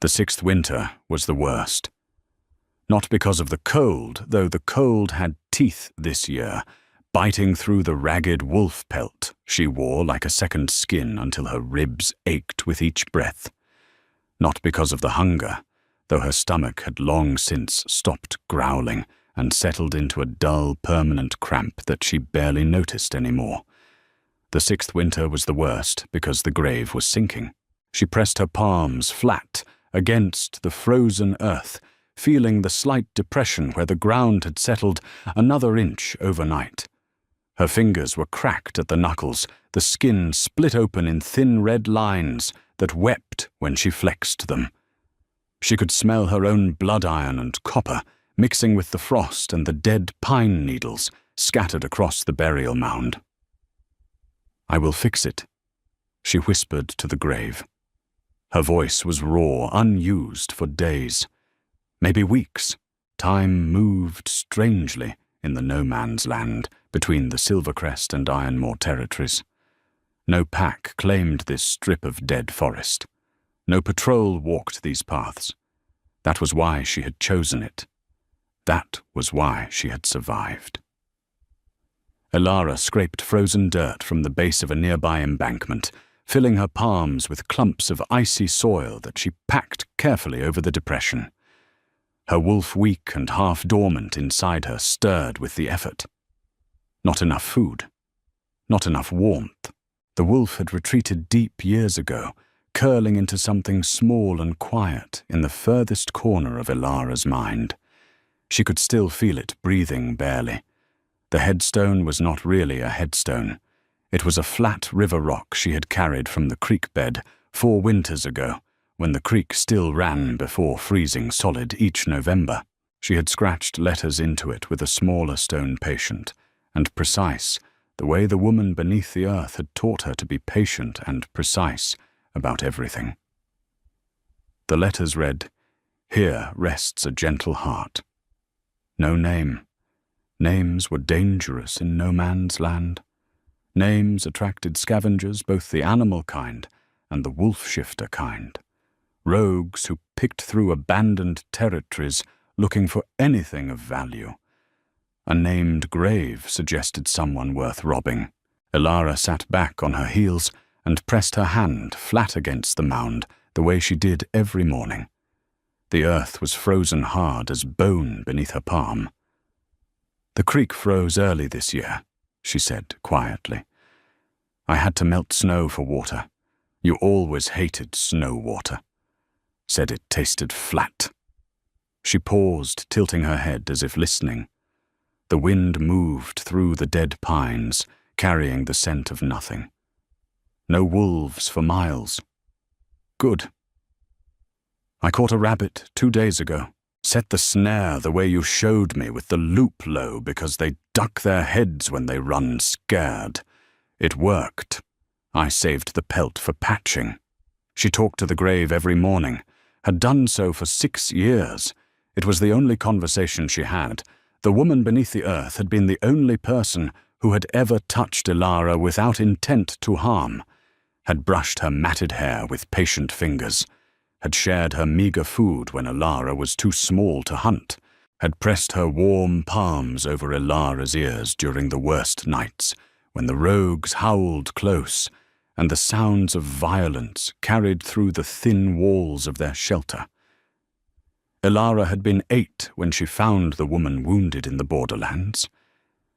The sixth winter was the worst. Not because of the cold, though the cold had teeth this year, biting through the ragged wolf pelt she wore like a second skin until her ribs ached with each breath. Not because of the hunger, though her stomach had long since stopped growling and settled into a dull, permanent cramp that she barely noticed anymore. The sixth winter was the worst because the grave was sinking. She pressed her palms flat against the frozen earth, feeling the slight depression where the ground had settled another inch overnight. Her fingers were cracked at the knuckles, the skin split open in thin red lines that wept when she flexed them. She could smell her own blood iron and copper mixing with the frost and the dead pine needles scattered across the burial mound. "I will fix it," she whispered to the grave. Her voice was raw, unused for days, maybe weeks. Time moved strangely in the no-man's land between the Silvercrest and Ironmore territories. No pack claimed this strip of dead forest. No patrol walked these paths. That was why she had chosen it. That was why she had survived. Elara scraped frozen dirt from the base of a nearby embankment, filling her palms with clumps of icy soil that she packed carefully over the depression. Her wolf, weak and half-dormant inside her, stirred with the effort. Not enough food. Not enough warmth. The wolf had retreated deep years ago, curling into something small and quiet in the furthest corner of Elara's mind. She could still feel it breathing barely. The headstone was not really a headstone. It was a flat river rock she had carried from the creek bed 4 winters ago, when the creek still ran before freezing solid each November. She had scratched letters into it with a smaller stone patient, and precise, the way the woman beneath the earth had taught her to be patient and precise about everything. The letters read, "Here rests a gentle heart." No name. Names were dangerous in no man's land. Names attracted scavengers, both the animal kind and the wolf-shifter kind. Rogues who picked through abandoned territories looking for anything of value. A named grave suggested someone worth robbing. Elara sat back on her heels and pressed her hand flat against the mound the way she did every morning. The earth was frozen hard as bone beneath her palm. "The creek froze early this year," she said quietly. "I had to melt snow for water. You always hated snow water." Said it tasted flat. She paused, tilting her head as if listening. The wind moved through the dead pines, carrying the scent of nothing. No wolves for miles. Good. "I caught a rabbit 2 days ago. Set the snare the way you showed me with the loop low because they duck their heads when they run scared. It worked. I saved the pelt for patching." She talked to the grave every morning, had done so for 6 years. It was the only conversation she had. The woman beneath the earth had been the only person who had ever touched Elara without intent to harm, had brushed her matted hair with patient fingers, had shared her meager food when Elara was too small to hunt, had pressed her warm palms over Elara's ears during the worst nights, when the rogues howled close, and the sounds of violence carried through the thin walls of their shelter. Elara had been 8 when she found the woman wounded in the borderlands.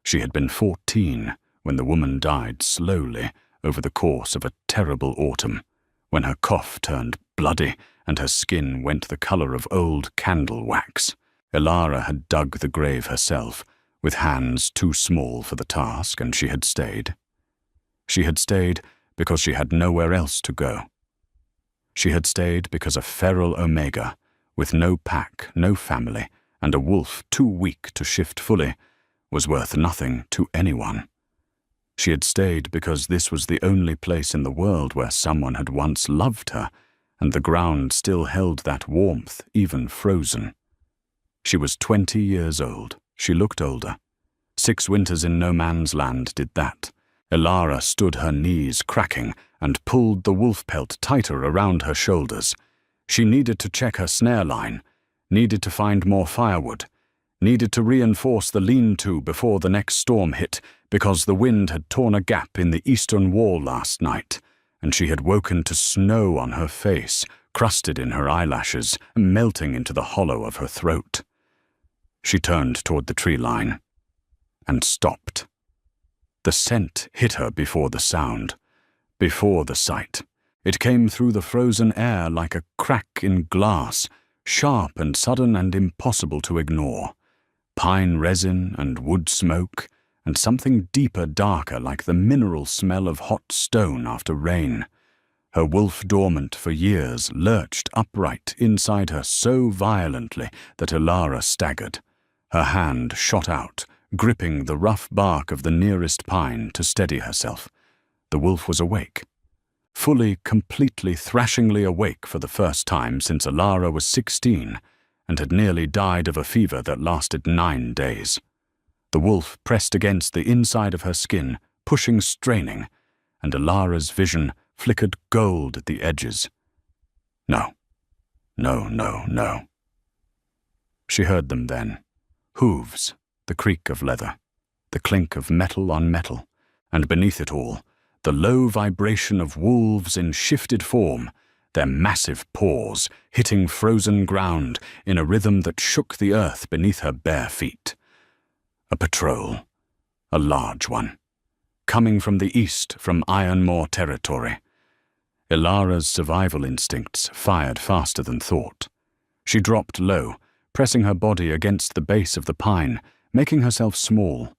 She had been 14 when the woman died slowly over the course of a terrible autumn, when her cough turned bloody and her skin went the color of old candle wax. Elara had dug the grave herself, with hands too small for the task, and she had stayed. She had stayed because she had nowhere else to go. She had stayed because a feral omega, with no pack, no family, and a wolf too weak to shift fully, was worth nothing to anyone. She had stayed because this was the only place in the world where someone had once loved her, and the ground still held that warmth, even frozen. She was 20 years old. She looked older. 6 winters in no man's land did that. Elara stood her knees cracking and pulled the wolf pelt tighter around her shoulders. She needed to check her snare line, needed to find more firewood, needed to reinforce the lean-to before the next storm hit, because the wind had torn a gap in the eastern wall last night, and she had woken to snow on her face, crusted in her eyelashes, melting into the hollow of her throat. She turned toward the tree line and stopped. The scent hit her before the sound, before the sight. It came through the frozen air like a crack in glass, sharp and sudden and impossible to ignore. Pine resin and wood smoke, and something deeper, darker, like the mineral smell of hot stone after rain. Her wolf, dormant for years, lurched upright inside her so violently that Elara staggered. Her hand shot out, gripping the rough bark of the nearest pine to steady herself. The wolf was awake. Fully, completely, thrashingly awake for the first time since Elara was 16 and had nearly died of a fever that lasted 9 days. The wolf pressed against the inside of her skin, pushing, straining, and Elara's vision flickered gold at the edges. No. No, no, no. She heard them then. Hooves, the creak of leather, the clink of metal on metal, and beneath it all, the low vibration of wolves in shifted form, their massive paws hitting frozen ground in a rhythm that shook the earth beneath her bare feet. A patrol, a large one, coming from the east, from Ironmoor territory. Elara's survival instincts fired faster than thought. She dropped low, pressing her body against the base of the pine, making herself small.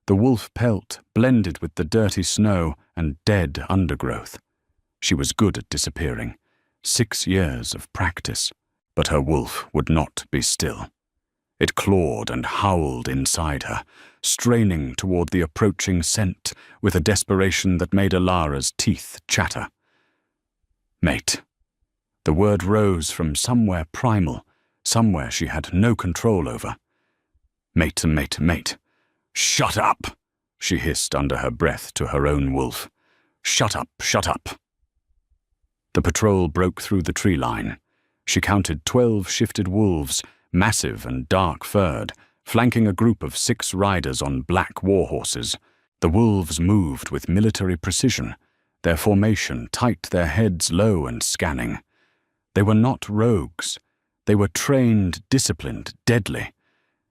The wolf pelt blended with the dirty snow and dead undergrowth. She was good at disappearing. 6 years of practice, but her wolf would not be still. It clawed and howled inside her, straining toward the approaching scent with a desperation that made Elara's teeth chatter. Mate. The word rose from somewhere primal, somewhere she had no control over. Mate, mate, mate. Shut up, she hissed under her breath to her own wolf. Shut up, shut up. The patrol broke through the tree line. She counted 12 shifted wolves, massive and dark-furred, flanking a group of 6 riders on black war horses. The wolves moved with military precision, their formation tight, their heads low and scanning. They were not rogues. They were trained, disciplined, deadly.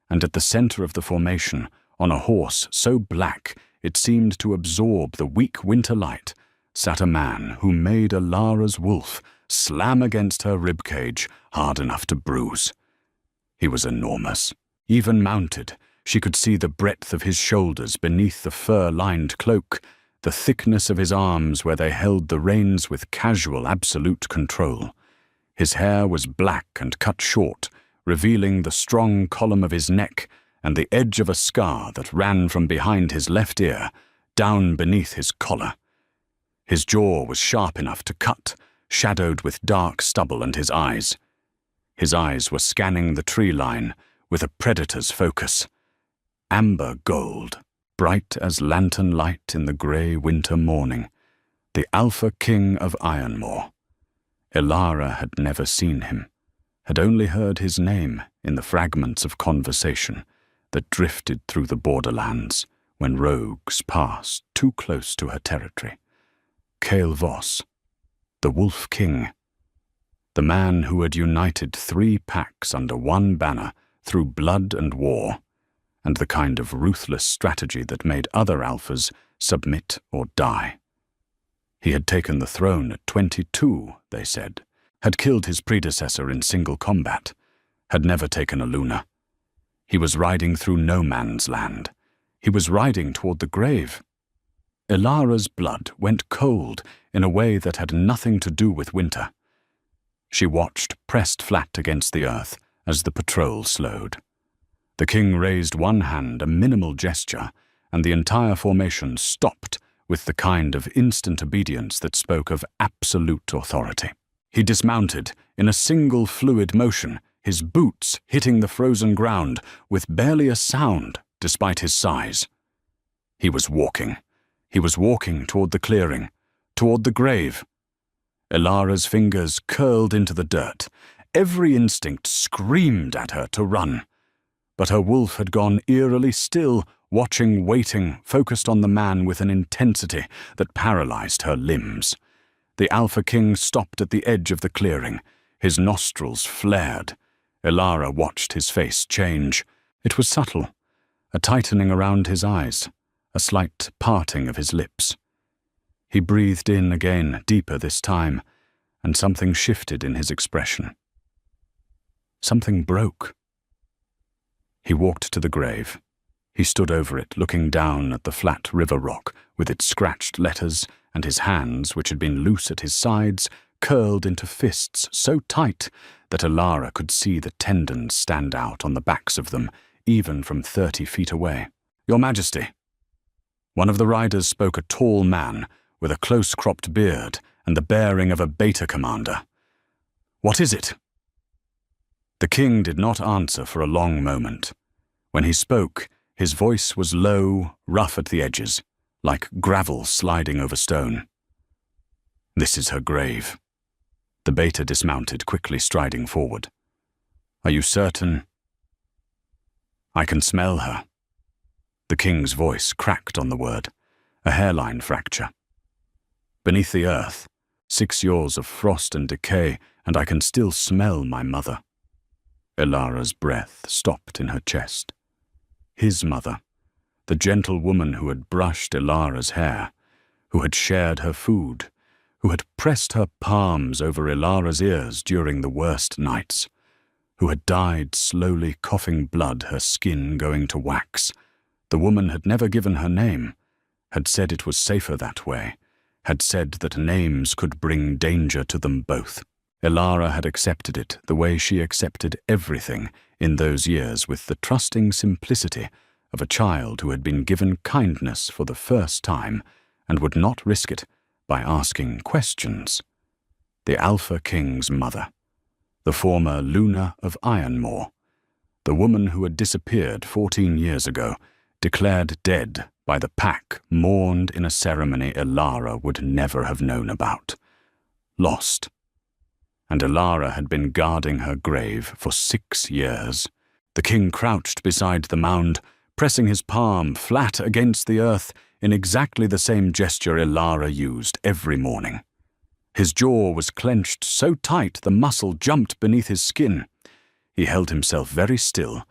And at the center of the formation, on a horse so black it seemed to absorb the weak winter light, sat a man who made Elara's wolf slam against her ribcage hard enough to bruise. He was enormous. Even mounted, she could see the breadth of his shoulders beneath the fur-lined cloak, the thickness of his arms where they held the reins with casual, absolute control. His hair was black and cut short, revealing the strong column of his neck and the edge of a scar that ran from behind his left ear, down beneath his collar. His jaw was sharp enough to cut, shadowed with dark stubble, and his eyes. His eyes were scanning the tree line with a predator's focus. Amber gold, bright as lantern light in the grey winter morning. The Alpha King of Ironmoor. Elara had never seen him, had only heard his name in the fragments of conversation that drifted through the borderlands when rogues passed too close to her territory. Cale Voss, the Wolf King, the man who had united 3 packs under one banner through blood and war, and the kind of ruthless strategy that made other alphas submit or die. He had taken the throne at 22, they said, had killed his predecessor in single combat, had never taken a Luna. He was riding through no man's land. He was riding toward the grave. Elara's blood went cold in a way that had nothing to do with winter. She watched, pressed flat against the earth, as the patrol slowed. The king raised one hand, a minimal gesture, and the entire formation stopped with the kind of instant obedience that spoke of absolute authority. He dismounted in a single fluid motion, his boots hitting the frozen ground with barely a sound despite his size. He was walking. He was walking toward the clearing, toward the grave. Elara's fingers curled into the dirt. Every instinct screamed at her to run. But her wolf had gone eerily still, watching, waiting, focused on the man with an intensity that paralyzed her limbs. The Alpha King stopped at the edge of the clearing. His nostrils flared. Elara watched his face change. It was subtle, a tightening around his eyes, a slight parting of his lips. He breathed in again, deeper this time, and something shifted in his expression. Something broke. He walked to the grave. He stood over it, looking down at the flat river rock with its scratched letters, and his hands, which had been loose at his sides, curled into fists so tight that Elara could see the tendons stand out on the backs of them, even from 30 feet away. "Your Majesty." One of the riders spoke, a tall man with a close-cropped beard and the bearing of a beta commander. "What is it?" The king did not answer for a long moment. When he spoke, his voice was low, rough at the edges, like gravel sliding over stone. "This is her grave." The beta dismounted, quickly striding forward. "Are you certain?" "I can smell her." The king's voice cracked on the word, a hairline fracture. "Beneath the earth, 6 years of frost and decay, and I can still smell my mother." Elara's breath stopped in her chest. His mother, the gentle woman who had brushed Elara's hair, who had shared her food, who had pressed her palms over Elara's ears during the worst nights, who had died slowly coughing blood, her skin going to wax. The woman had never given her name, had said it was safer that way, had said that names could bring danger to them both. Elara had accepted it the way she accepted everything in those years, with the trusting simplicity of a child who had been given kindness for the first time and would not risk it by asking questions. The Alpha King's mother, the former Luna of Ironmoor, the woman who had disappeared 14 years ago, declared dead by the pack, mourned in a ceremony Elara would never have known about. Lost. And Elara had been guarding her grave for 6 years. The king crouched beside the mound, pressing his palm flat against the earth in exactly the same gesture Elara used every morning. His jaw was clenched so tight the muscle jumped beneath his skin. He held himself very still,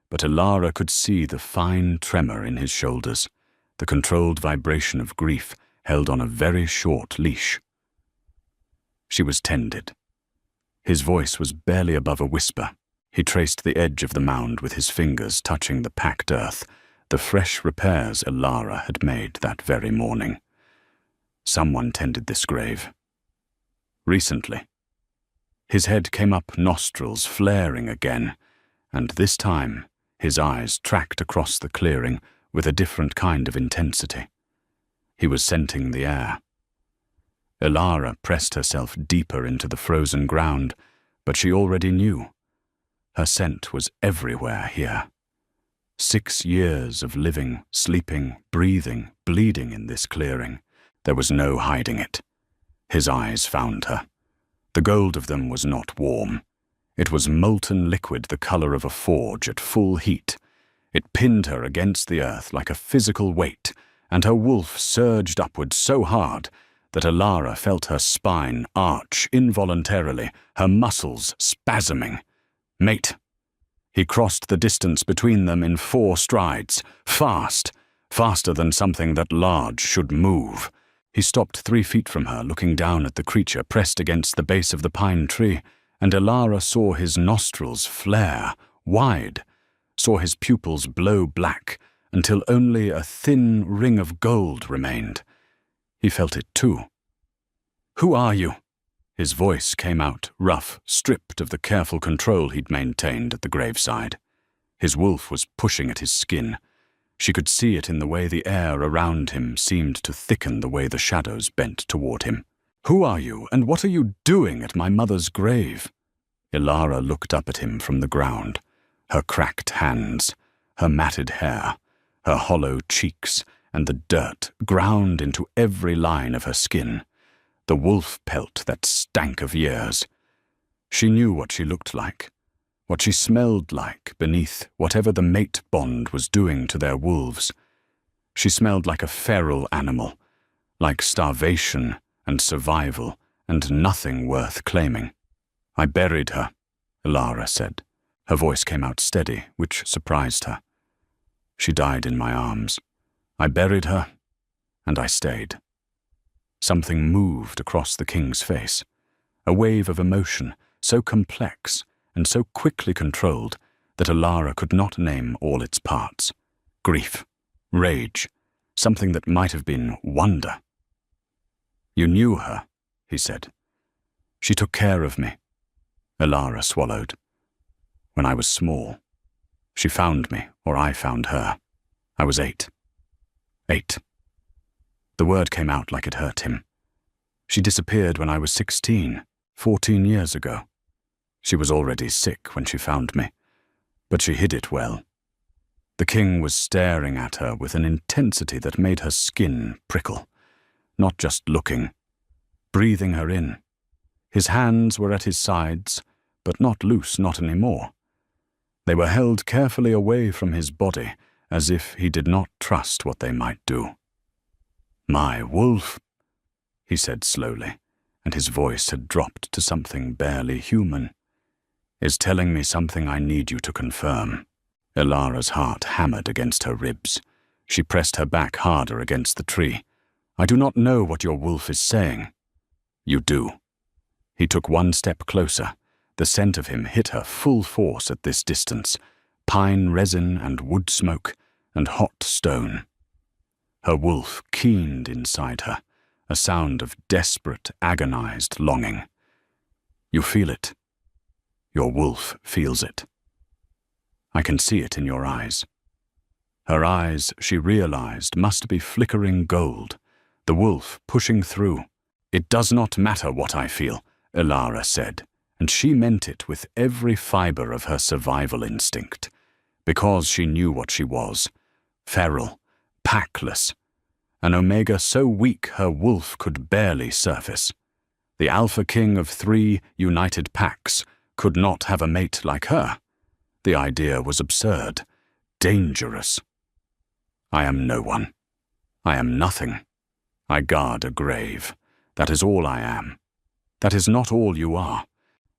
but Elara could see the fine tremor in his shoulders, the controlled vibration of grief held on a very short leash. She was tended. His voice was barely above a whisper. He traced the edge of the mound with his fingers, touching the packed earth, the fresh repairs Elara had made that very morning. Someone tended this grave. Recently. His head came up, nostrils flaring again, and this time his eyes tracked across the clearing with a different kind of intensity. He was scenting the air. Elara pressed herself deeper into the frozen ground, but she already knew. Her scent was everywhere here. 6 years of living, sleeping, breathing, bleeding in this clearing. There was no hiding it. His eyes found her. The gold of them was not warm. It was molten liquid, the color of a forge at full heat. It pinned her against the earth like a physical weight, and her wolf surged upward so hard that Elara felt her spine arch involuntarily, her muscles spasming. "Mate." He crossed the distance between them in 4 strides, fast, faster than something that large should move. He stopped 3 feet from her, looking down at the creature pressed against the base of the pine tree, and Elara saw his nostrils flare wide, saw his pupils blow black until only a thin ring of gold remained. He felt it too. "Who are you?" His voice came out, rough, stripped of the careful control he'd maintained at the graveside. His wolf was pushing at his skin. She could see it in the way the air around him seemed to thicken, the way the shadows bent toward him. "Who are you, and what are you doing at my mother's grave?" Elara looked up at him from the ground, her cracked hands, her matted hair, her hollow cheeks, and the dirt ground into every line of her skin. the wolf pelt that stank of years. She knew what she looked like, what she smelled like beneath whatever the mate bond was doing to their wolves. She smelled like a feral animal, like starvation and survival and nothing worth claiming. "I buried her," Elara said. Her voice came out steady, which surprised her. "She died in my arms. I buried her, and I stayed." Something moved across the king's face, a wave of emotion so complex and so quickly controlled that Elara could not name all its parts. Grief, rage, something that might have been wonder. "You knew her," he said. "She took care of me." Elara swallowed. "When I was small. She found me, or I found her. I was 8. 8. The word came out like it hurt him. "She disappeared when I was 16, 14 years ago. She was already sick when she found me, but she hid it well." The king was staring at her with an intensity that made her skin prickle, not just looking, breathing her in. His hands were at his sides, but not loose, not anymore. They were held carefully away from his body, as if he did not trust what they might do. "My wolf," he said slowly, and his voice had dropped to something barely human, "is telling me something I need you to confirm." Elara's heart hammered against her ribs. She pressed her back harder against the tree. "I do not know what your wolf is saying." "You do." He took one step closer. The scent of him hit her full force at this distance, pine resin and wood smoke and hot stone. Her wolf keened inside her, a sound of desperate, agonized longing. "You feel it. Your wolf feels it. I can see it in your eyes." Her eyes, she realized, must be flickering gold, the wolf pushing through. "It does not matter what I feel," Elara said, and she meant it with every fiber of her survival instinct, because she knew what she was: feral, packless, an omega so weak her wolf could barely surface. The alpha king of 3 united packs could not have a mate like her. The idea was absurd, dangerous. "I am no one. I am nothing. I guard a grave. That is all I am. That is not all you are."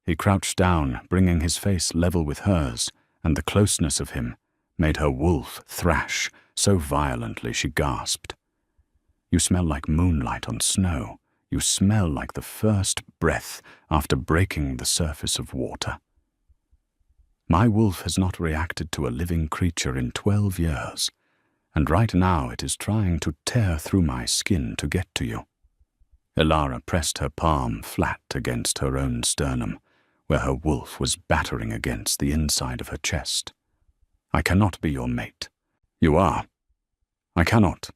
He crouched down, bringing his face level with hers, and the closeness of him made her wolf thrash so violently she gasped. "You smell like moonlight on snow. You smell like the first breath after breaking the surface of water. My wolf has not reacted to a living creature in 12 years, and right now it is trying to tear through my skin to get to you." Elara pressed her palm flat against her own sternum, where her wolf was battering against the inside of her chest. "I cannot be your mate." "You are." "I cannot."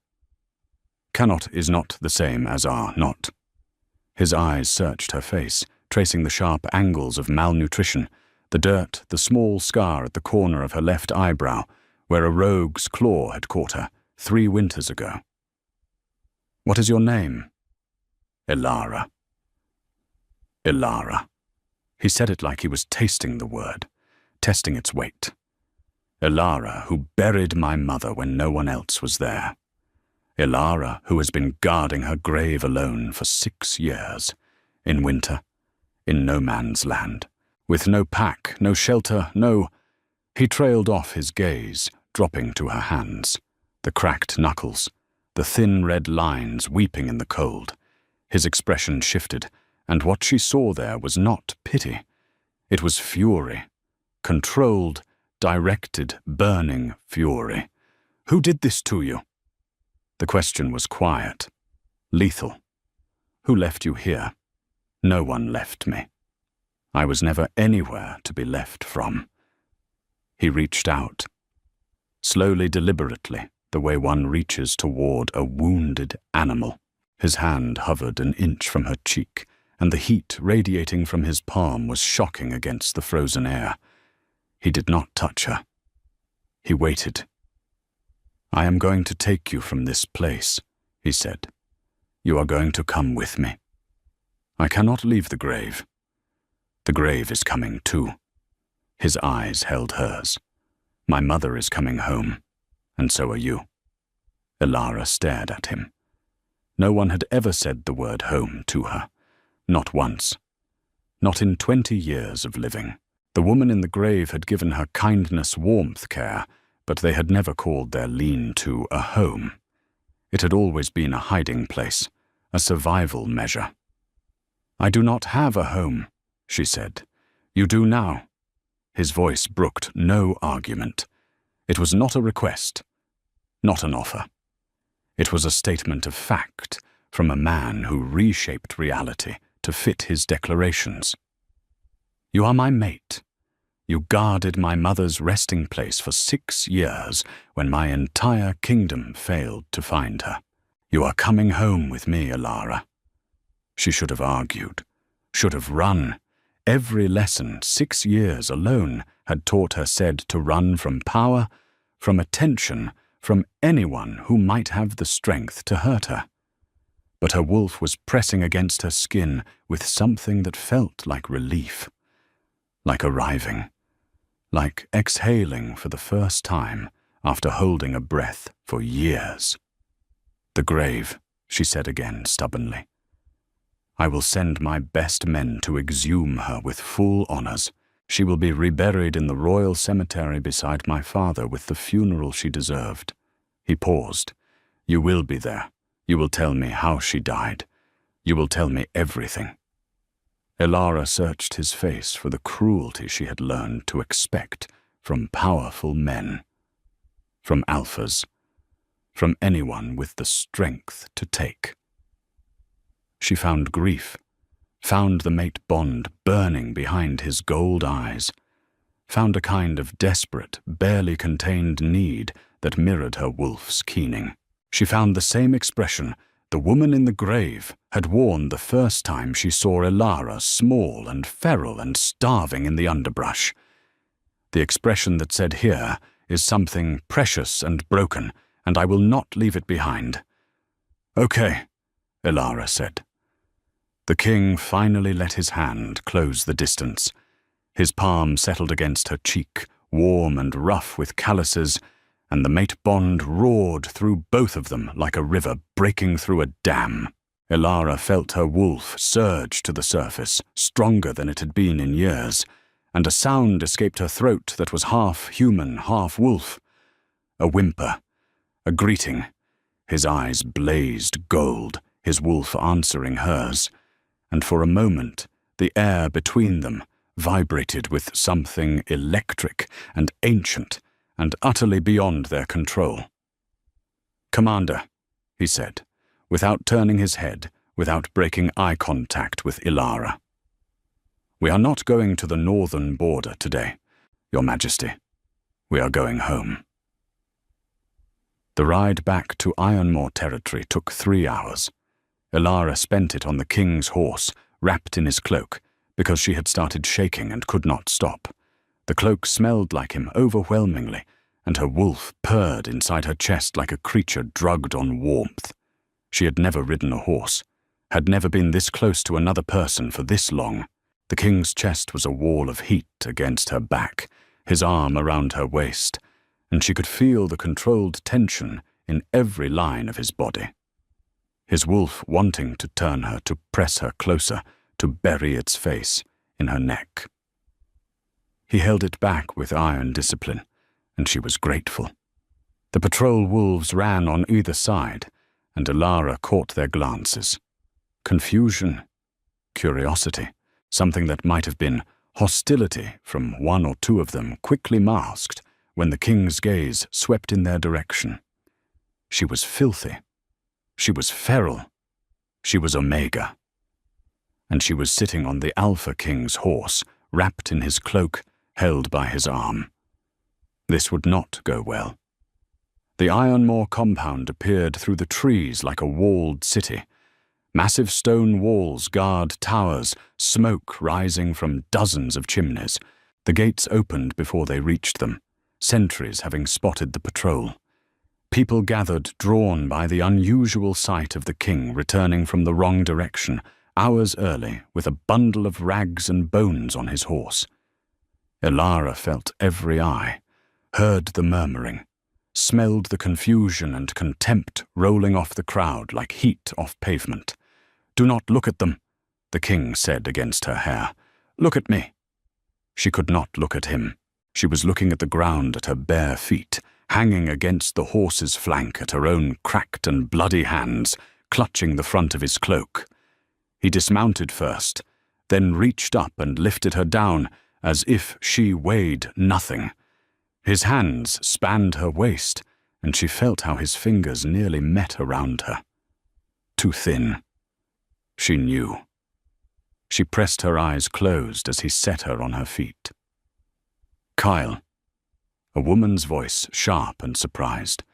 "Cannot is not the same as are not." His eyes searched her face, tracing the sharp angles of malnutrition, the dirt, the small scar at the corner of her left eyebrow, where a rogue's claw had caught her 3 winters ago. "What is your name?" "Elara." "Elara." He said it like he was tasting the word, testing its weight. "Elara, who buried my mother when no one else was there. Elara, who has been guarding her grave alone for 6 years, in winter, in no man's land, with no pack, no shelter, no—" He trailed off his gaze, dropping to her hands, the cracked knuckles, the thin red lines weeping in the cold. His expression shifted, and what she saw there was not pity. It was fury, controlled, directed, burning fury. "Who did this to you?" The question was quiet, lethal. "Who left you here?" "No one left me. I was never anywhere to be left from." He reached out, slowly, deliberately, the way one reaches toward a wounded animal. His hand hovered an inch from her cheek, and the heat radiating from his palm was shocking against the frozen air. He did not touch her. He waited. "I am going to take you from this place," he said. "You are going to come with me." I cannot leave the grave. The grave is coming too. His eyes held hers. My mother is coming home, and so are you. Ilara stared at him. No one had ever said the word home to her. Not once. Not in 20 years of living. The woman in the grave had given her kindness, warmth, care, but they had never called their lean-to a home. It had always been a hiding place, a survival measure. I do not have a home, she said. You do now. His voice brooked no argument. It was not a request, not an offer. It was a statement of fact from a man who reshaped reality to fit his declarations. You are my mate. You guarded my mother's resting place for 6 years when my entire kingdom failed to find her. You are coming home with me, Ilara. She should have argued, should have run. Every lesson 6 years alone had taught her said to run from power, from attention, from anyone who might have the strength to hurt her. But her wolf was pressing against her skin with something that felt like relief, like arriving, like exhaling for the first time after holding a breath for years. The grave, she said again stubbornly. I will send my best men to exhume her with full honors. She will be reburied in the royal cemetery beside my father with the funeral she deserved. He paused. You will be there. You will tell me how she died. You will tell me everything. Ilara searched his face for the cruelty she had learned to expect from powerful men, from alphas, from anyone with the strength to take. She found grief, found the mate bond burning behind his gold eyes, found a kind of desperate, barely contained need that mirrored her wolf's keening. She found the same expression the woman in the grave had worn the first time she saw Ilara small and feral and starving in the underbrush. The expression that said, here is something precious and broken, and I will not leave it behind. Okay, Ilara said. The king finally let his hand close the distance. His palm settled against her cheek, warm and rough with calluses, and the mate bond roared through both of them like a river breaking through a dam. Ilara felt her wolf surge to the surface, stronger than it had been in years, and a sound escaped her throat that was half human, half wolf. A whimper, a greeting. His eyes blazed gold, his wolf answering hers, and for a moment the air between them vibrated with something electric and ancient and utterly beyond their control. Commander, he said, without turning his head, without breaking eye contact with Ilara. We are not going to the northern border today, Your Majesty. We are going home. The ride back to Ironmore territory took 3 hours. Ilara spent it on the king's horse, wrapped in his cloak, because she had started shaking and could not stop. The cloak smelled like him overwhelmingly, and her wolf purred inside her chest like a creature drugged on warmth. She had never ridden a horse, had never been this close to another person for this long. The king's chest was a wall of heat against her back, his arm around her waist, and she could feel the controlled tension in every line of his body. His wolf wanting to turn her, to press her closer, to bury its face in her neck. He held it back with iron discipline, and she was grateful. The patrol wolves ran on either side, and Ilara caught their glances. Confusion, curiosity, something that might have been hostility from 1 or 2 of them quickly masked when the king's gaze swept in their direction. She was filthy. She was feral. She was Omega. And she was sitting on the Alpha King's horse, wrapped in his cloak, held by his arm. This would not go well. The Ironmore compound appeared through the trees like a walled city. Massive stone walls guard towers, smoke rising from dozens of chimneys. The gates opened before they reached them, sentries having spotted the patrol. People gathered, drawn by the unusual sight of the king returning from the wrong direction, hours early, with a bundle of rags and bones on his horse. Ilara felt every eye, heard the murmuring, smelled the confusion and contempt rolling off the crowd like heat off pavement. "Do not look at them," the king said against her hair. "Look at me." She could not look at him. She was looking at the ground at her bare feet, hanging against the horse's flank at her own cracked and bloody hands, clutching the front of his cloak. He dismounted first, then reached up and lifted her down as if she weighed nothing. His hands spanned her waist, and she felt how his fingers nearly met around her. Too thin. She knew. She pressed her eyes closed as he set her on her feet. "Kyle." A woman's voice, sharp and surprised.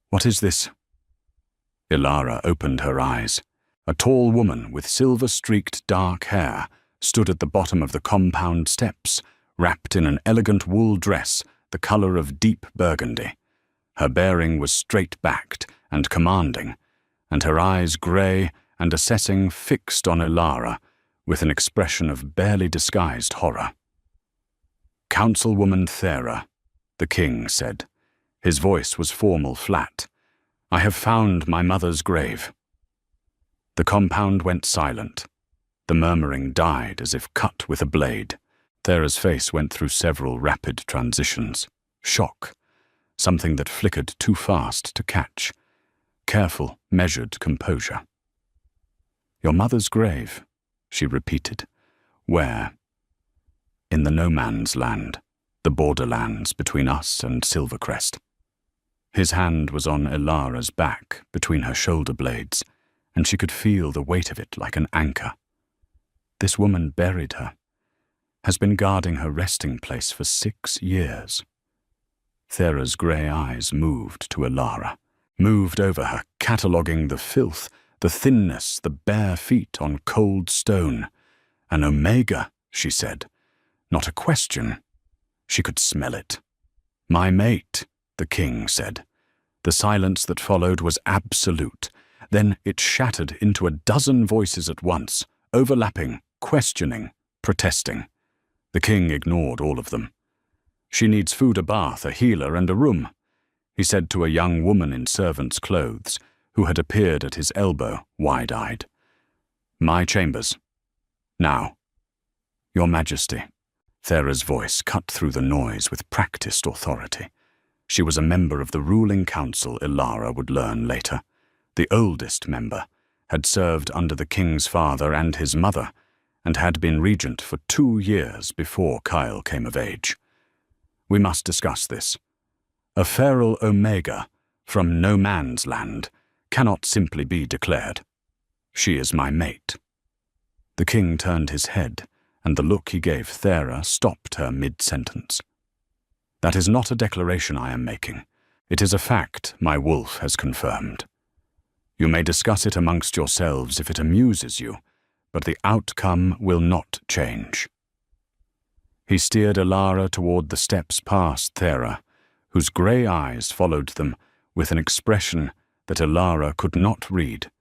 "What is this?" Ilara opened her eyes. A tall woman with silver-streaked dark hair stood at the bottom of the compound steps, wrapped in an elegant wool dress the color of deep burgundy. Her bearing was straight-backed and commanding, and her eyes grey and assessing fixed on Ilara with an expression of barely disguised horror. "Councilwoman Thera," the king said. His voice was formal, flat. "I have found my mother's grave." The compound went silent. The murmuring died as if cut with a blade. Thera's face went through several rapid transitions. Shock. Something that flickered too fast to catch. Careful, measured composure. "Your mother's grave," she repeated. "Where?" "In the no-man's land, the borderlands between us and Silvercrest." His hand was on Ilara's back, between her shoulder blades, and she could feel the weight of it like an anchor. This woman buried her, has been guarding her resting place for 6 years. Thera's grey eyes moved to Ilara, moved over her, cataloguing the filth, the thinness, the bare feet on cold stone. "An omega," she said. Not a question. She could smell it. "My mate," the king said. The silence that followed was absolute. Then it shattered into a dozen voices at once, overlapping, questioning, protesting. The king ignored all of them. "She needs food, a bath, a healer, and a room," he said to a young woman in servant's clothes who had appeared at his elbow, wide-eyed. "My chambers. Now." "Your Majesty." Thera's voice cut through the noise with practiced authority. She was a member of the ruling council Ilara would learn later. The oldest member, had served under the king's father and his mother, and had been regent for 2 years before Kyle came of age. "We must discuss this. A feral omega from no man's land cannot simply be declared. She is my mate." The king turned his head, and the look he gave Thera stopped her mid-sentence. "That is not a declaration I am making. It is a fact my wolf has confirmed. You may discuss it amongst yourselves if it amuses you, but the outcome will not change." He steered Ilara toward the steps past Thera, whose grey eyes followed them with an expression that Ilara could not read,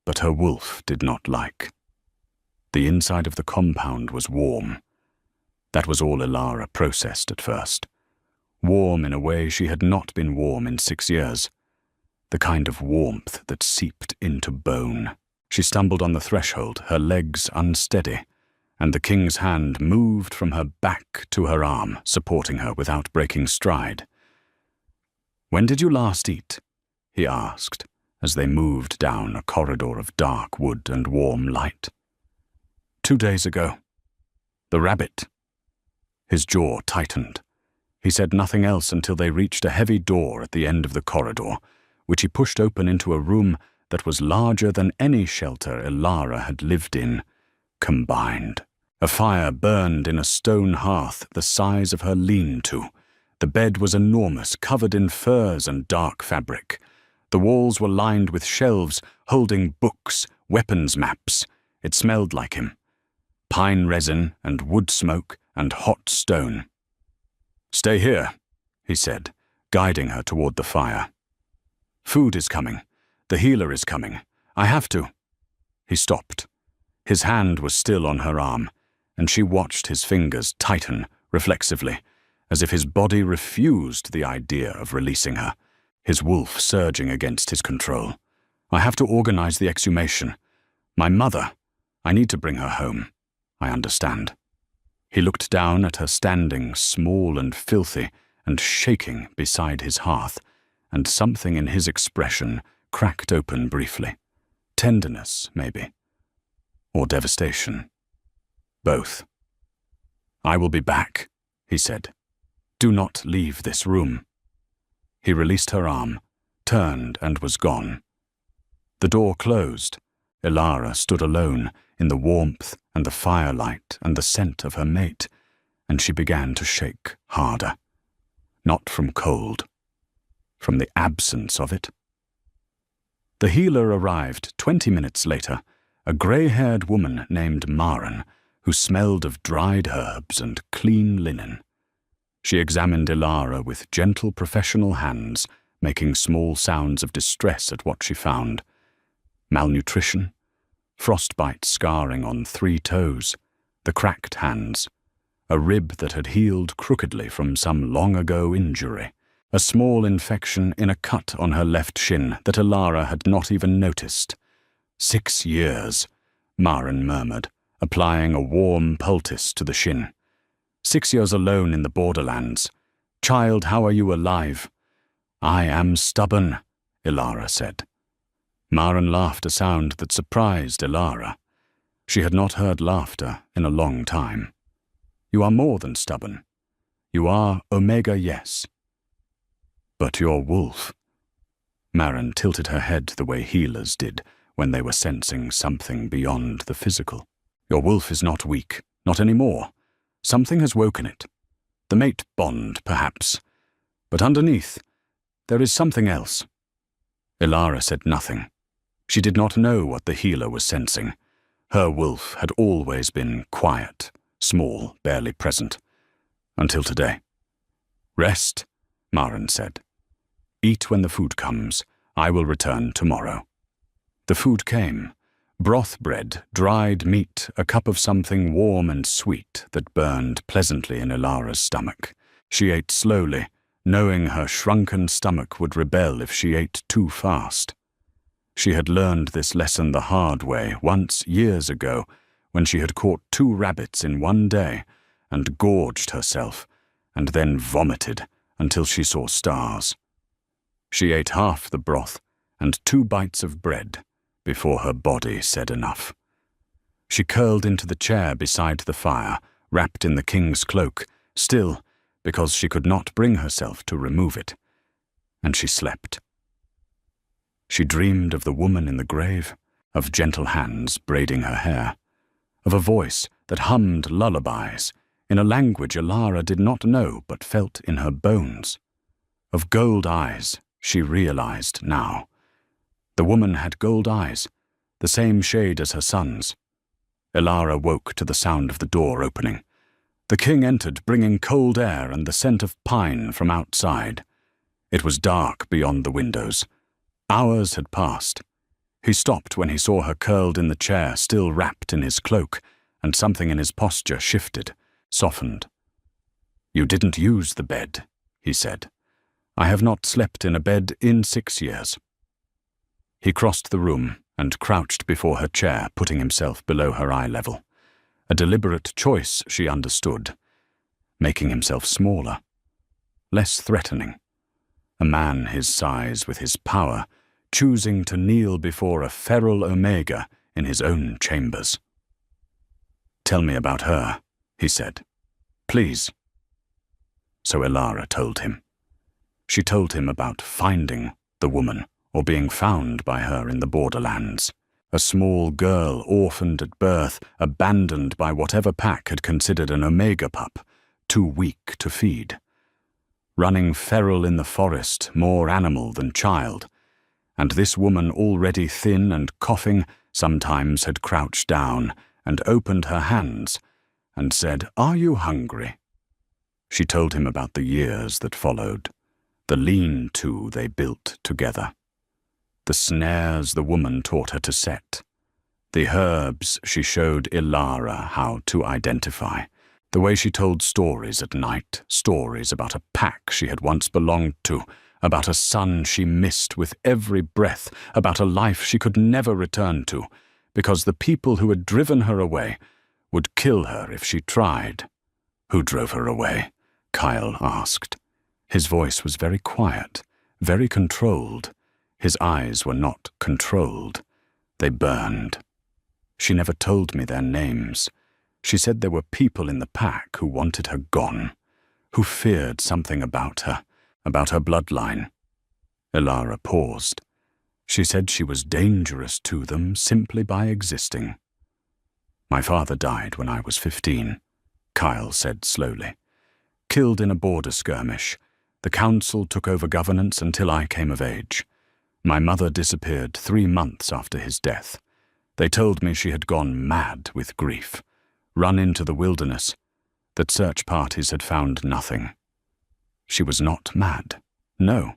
but her wolf did not like. The inside of the compound was warm. That was all Ilara processed at first. Warm in a way she had not been warm in 6 years. The kind of warmth that seeped into bone. She stumbled on the threshold, her legs unsteady, and the king's hand moved from her back to her arm, supporting her without breaking stride. "When did you last eat?" he asked, as they moved down a corridor of dark wood and warm light. 2 days ago. The rabbit." His jaw tightened. He said nothing else until they reached a heavy door at the end of the corridor, which he pushed open into a room that was larger than any shelter Ilara had lived in, combined. A fire burned in a stone hearth the size of her lean-to. The bed was enormous, covered in furs and dark fabric. The walls were lined with shelves holding books, weapons maps. It smelled like him. Pine resin and wood smoke and hot stone. "Stay here," he said, guiding her toward the fire. "Food is coming. The healer is coming. I have to." He stopped. His hand was still on her arm, and she watched his fingers tighten reflexively, as if his body refused the idea of releasing her, his wolf surging against his control. I have to organize the exhumation. My mother. I need to bring her home. I understand. He looked down at her standing, small and filthy, and shaking beside his hearth, and something in his expression cracked open briefly. Tenderness, maybe. Or devastation. Both. I will be back, he said. Do not leave this room. He released her arm, turned and was gone. The door closed. Ilara stood alone in the warmth and the firelight and the scent of her mate, and she began to shake harder. Not from cold, from the absence of it. The healer arrived 20 minutes later, a grey-haired woman named Maren, who smelled of dried herbs and clean linen. She examined Ilara with gentle professional hands, making small sounds of distress at what she found. Malnutrition, frostbite scarring on 3 toes, the cracked hands, a rib that had healed crookedly from some long-ago injury, a small infection in a cut on her left shin that Ilara had not even noticed. 6 years, Maren murmured, applying a warm poultice to the shin. 6 years alone in the borderlands. Child, how are you alive? I am stubborn, Ilara said. Maren laughed a sound that surprised Ilara. She had not heard laughter in a long time. You are more than stubborn. You are Omega, yes. But your wolf. Maren tilted her head the way healers did when they were sensing something beyond the physical. Your wolf is not weak, not anymore. Something has woken it. The mate bond, perhaps. But underneath, there is something else. Ilara said nothing. She did not know what the healer was sensing. Her wolf had always been quiet, small, barely present. Until today. Rest, Maren said. Eat when the food comes. I will return tomorrow. The food came. Broth bread, dried meat, a cup of something warm and sweet that burned pleasantly in Ilara's stomach. She ate slowly, knowing her shrunken stomach would rebel if she ate too fast. She had learned this lesson the hard way once years ago when she had caught 2 rabbits in one day and gorged herself and then vomited until she saw stars. She ate half the broth and 2 bites of bread before her body said enough. She curled into the chair beside the fire, wrapped in the king's cloak, still because she could not bring herself to remove it, and she slept. She dreamed of the woman in the grave, of gentle hands braiding her hair, of a voice that hummed lullabies in a language Ilara did not know but felt in her bones, of gold eyes she realized now. The woman had gold eyes, the same shade as her son's. Ilara woke to the sound of the door opening. The king entered, bringing cold air and the scent of pine from outside. It was dark beyond the windows. Hours had passed. He stopped when he saw her curled in the chair, still wrapped in his cloak, and something in his posture shifted, softened. You didn't use the bed, he said. I have not slept in a bed in 6 years. He crossed the room and crouched before her chair, putting himself below her eye level. A deliberate choice, she understood, making himself smaller, less threatening. A man his size with his power, choosing to kneel before a feral Omega in his own chambers. Tell me about her, he said. Please. So Ilara told him. She told him about finding the woman, or being found by her in the borderlands. A small girl orphaned at birth, abandoned by whatever pack had considered an Omega pup, too weak to feed. Running feral in the forest, more animal than child. And this woman, already thin and coughing, sometimes had crouched down and opened her hands and said, "Are you hungry?" She told him about the years that followed, the lean-to they built together, the snares the woman taught her to set, The herbs she showed Ilara how to identify. The way she told stories at night, stories about a pack she had once belonged to, about a son she missed with every breath, about a life she could never return to, because the people who had driven her away would kill her if she tried. "Who drove her away?" Kyle asked. His voice was very quiet, very controlled. His eyes were not controlled. They burned. She never told me their names. She said there were people in the pack who wanted her gone, who feared something about her bloodline. Ilara paused. She said she was dangerous to them simply by existing. "My father died when I was 15, Kyle said slowly. "Killed in a border skirmish. The council took over governance until I came of age. My mother disappeared 3 months after his death. They told me she had gone mad with grief, run into the wilderness, that search parties had found nothing. She was not mad. No."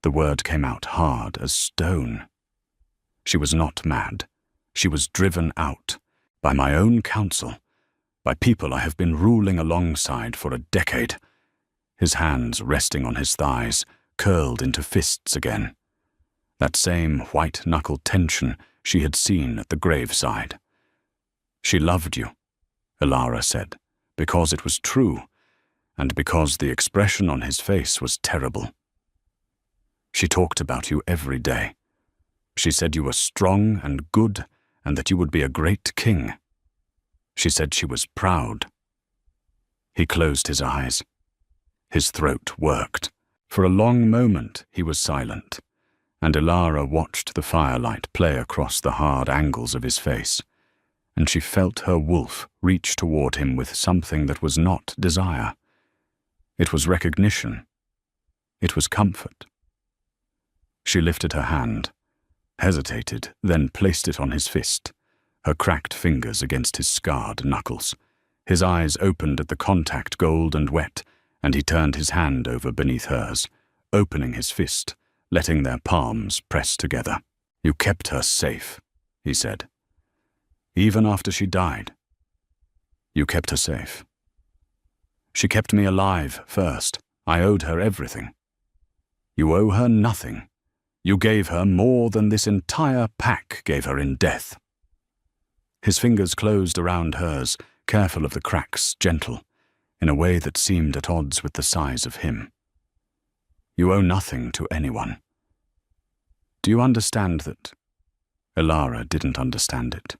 The word came out hard as stone. "She was not mad. She was driven out, by my own council, by people I have been ruling alongside for a decade." His hands resting on his thighs, curled into fists again. That same white-knuckled tension she had seen at the graveside. "She loved you," Ilara said, "because it was true, and because the expression on his face was terrible. She talked about you every day. She said you were strong and good, and that you would be a great king. She said she was proud." He closed his eyes. His throat worked. For a long moment he was silent, and Ilara watched the firelight play across the hard angles of his face, and she felt her wolf reach toward him with something that was not desire. It was recognition. It was comfort. She lifted her hand, hesitated, then placed it on his fist, her cracked fingers against his scarred knuckles. His eyes opened at the contact, gold and wet, and he turned his hand over beneath hers, opening his fist, letting their palms press together. "You kept her safe," he said. "Even after she died. You kept her safe. She kept me alive first. I owed her everything. You owe her nothing. You gave her more than this entire pack gave her in death." His fingers closed around hers, careful of the cracks, gentle, in a way that seemed at odds with the size of him. "You owe nothing to anyone. Do you understand that?" Ilara didn't understand it.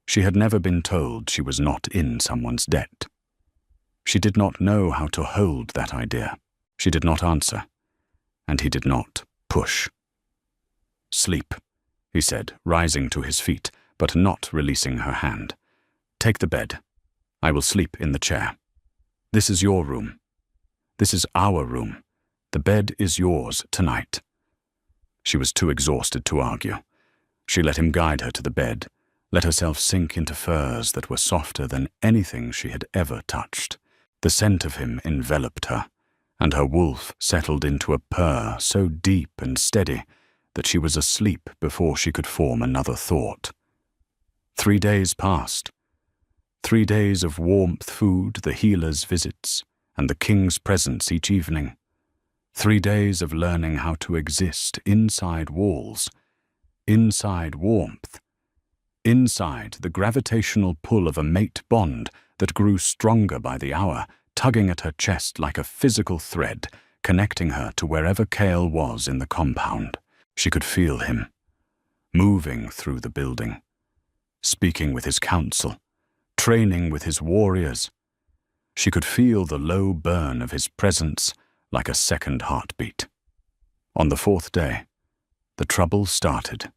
She had never been told she was not in someone's debt. She did not know how to hold that idea. She did not answer, and he did not push. "Sleep," he said, rising to his feet, but not releasing her hand. "Take the bed. I will sleep in the chair. This is your room. This is our room. The bed is yours tonight." She was too exhausted to argue. She let him guide her to the bed, let herself sink into furs that were softer than anything she had ever touched. The scent of him enveloped her, and her wolf settled into a purr so deep and steady that she was asleep before she could form another thought. 3 days passed. 3 days of warmth, food, the healer's visits, and the king's presence each evening. 3 days of learning how to exist inside walls, inside warmth, inside the gravitational pull of a mate bond that grew stronger by the hour, tugging at her chest like a physical thread, connecting her to wherever Kale was in the compound. She could feel him, moving through the building, speaking with his council, training with his warriors. She could feel the low burn of his presence like a second heartbeat. On the 4th day, the trouble started.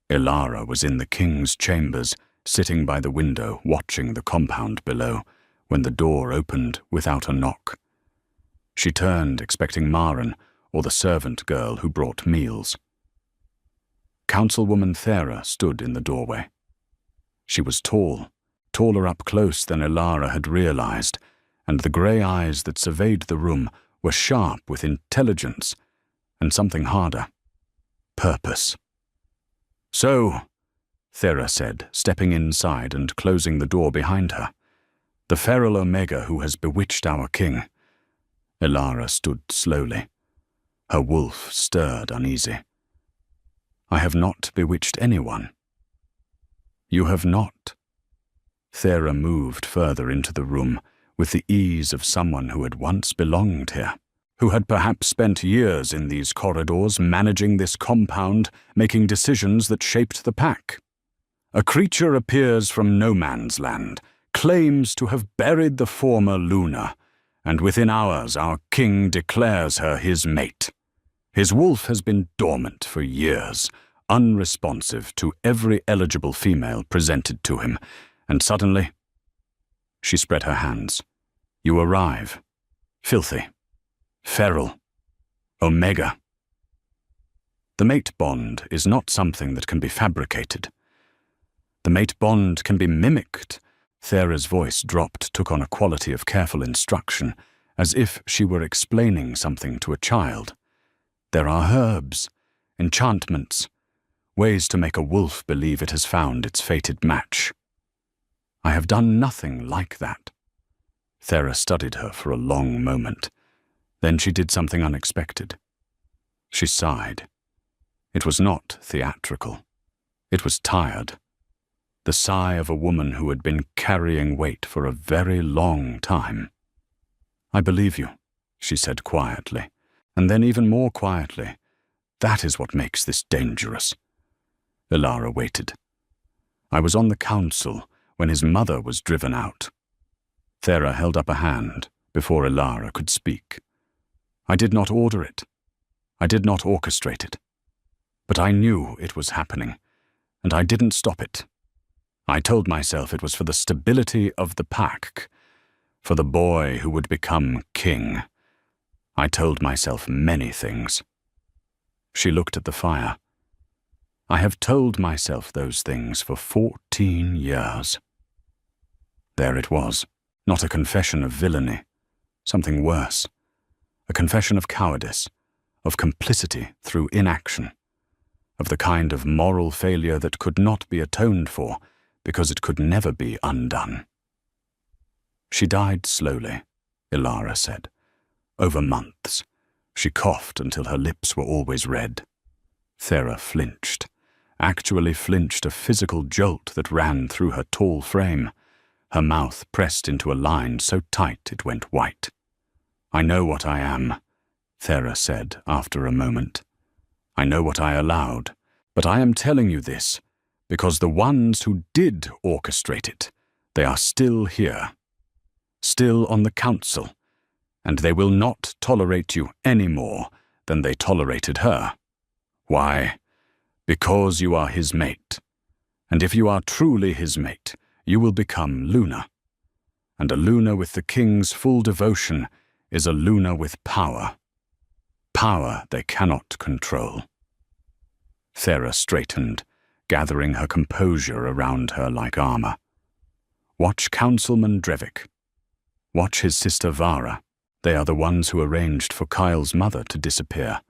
Ilara was in the king's chambers, sitting by the window, watching the compound below, when the door opened without a knock. She turned, expecting Maren or the servant girl who brought meals. Councilwoman Thera stood in the doorway. She was tall, taller up close than Ilara had realized, and the grey eyes that surveyed the room were sharp with intelligence and something harder, purpose. "So," Thera said, stepping inside and closing the door behind her. "The feral Omega who has bewitched our king." Ilara stood slowly. Her wolf stirred uneasy. "I have not bewitched anyone." "You have not." Thera moved further into the room with the ease of someone who had once belonged here, who had perhaps spent years in these corridors, managing this compound, making decisions that shaped the pack. A creature appears from no man's land, claims to have buried the former Luna, and within hours our king declares her his mate. His wolf has been dormant for years, unresponsive to every eligible female presented to him, and suddenly, she spread her hands. You arrive. Filthy. Feral. Omega. The mate bond is not something that can be fabricated. The mate bond can be mimicked. Thera's voice took on a quality of careful instruction, as if she were explaining something to a child. There are herbs, enchantments, ways to make a wolf believe it has found its fated match. I have done nothing like that. Thera studied her for a long moment. Then she did something unexpected. She sighed. It was not theatrical. It was tired. The sigh of a woman who had been carrying weight for a very long time. I believe you, she said quietly, and then even more quietly, that is what makes this dangerous. Ilara waited. I was on the council when his mother was driven out. Thera held up a hand before Ilara could speak. I did not order it. I did not orchestrate it. But I knew it was happening, and I didn't stop it. I told myself it was for the stability of the pack, for the boy who would become king. I told myself many things. She looked at the fire. I have told myself those things for 14 years. There it was, not a confession of villainy, something worse, a confession of cowardice, of complicity through inaction, of the kind of moral failure that could not be atoned for because it could never be undone. She died slowly, Ilara said. Over months. She coughed until her lips were always red. Thera flinched, actually flinched, a physical jolt that ran through her tall frame. Her mouth pressed into a line so tight it went white. I know what I am, Thera said after a moment. I know what I allowed, but I am telling you this because the ones who did orchestrate it, they are still here, still on the council, and they will not tolerate you any more than they tolerated her. Why? Because you are his mate, and if you are truly his mate, you will become Luna, and a Luna with the king's full devotion is a Luna with power. Power they cannot control. Thera straightened, gathering her composure around her like armor. Watch Councilman Drevik. Watch his sister Vara. They are the ones who arranged for Kyle's mother to disappear.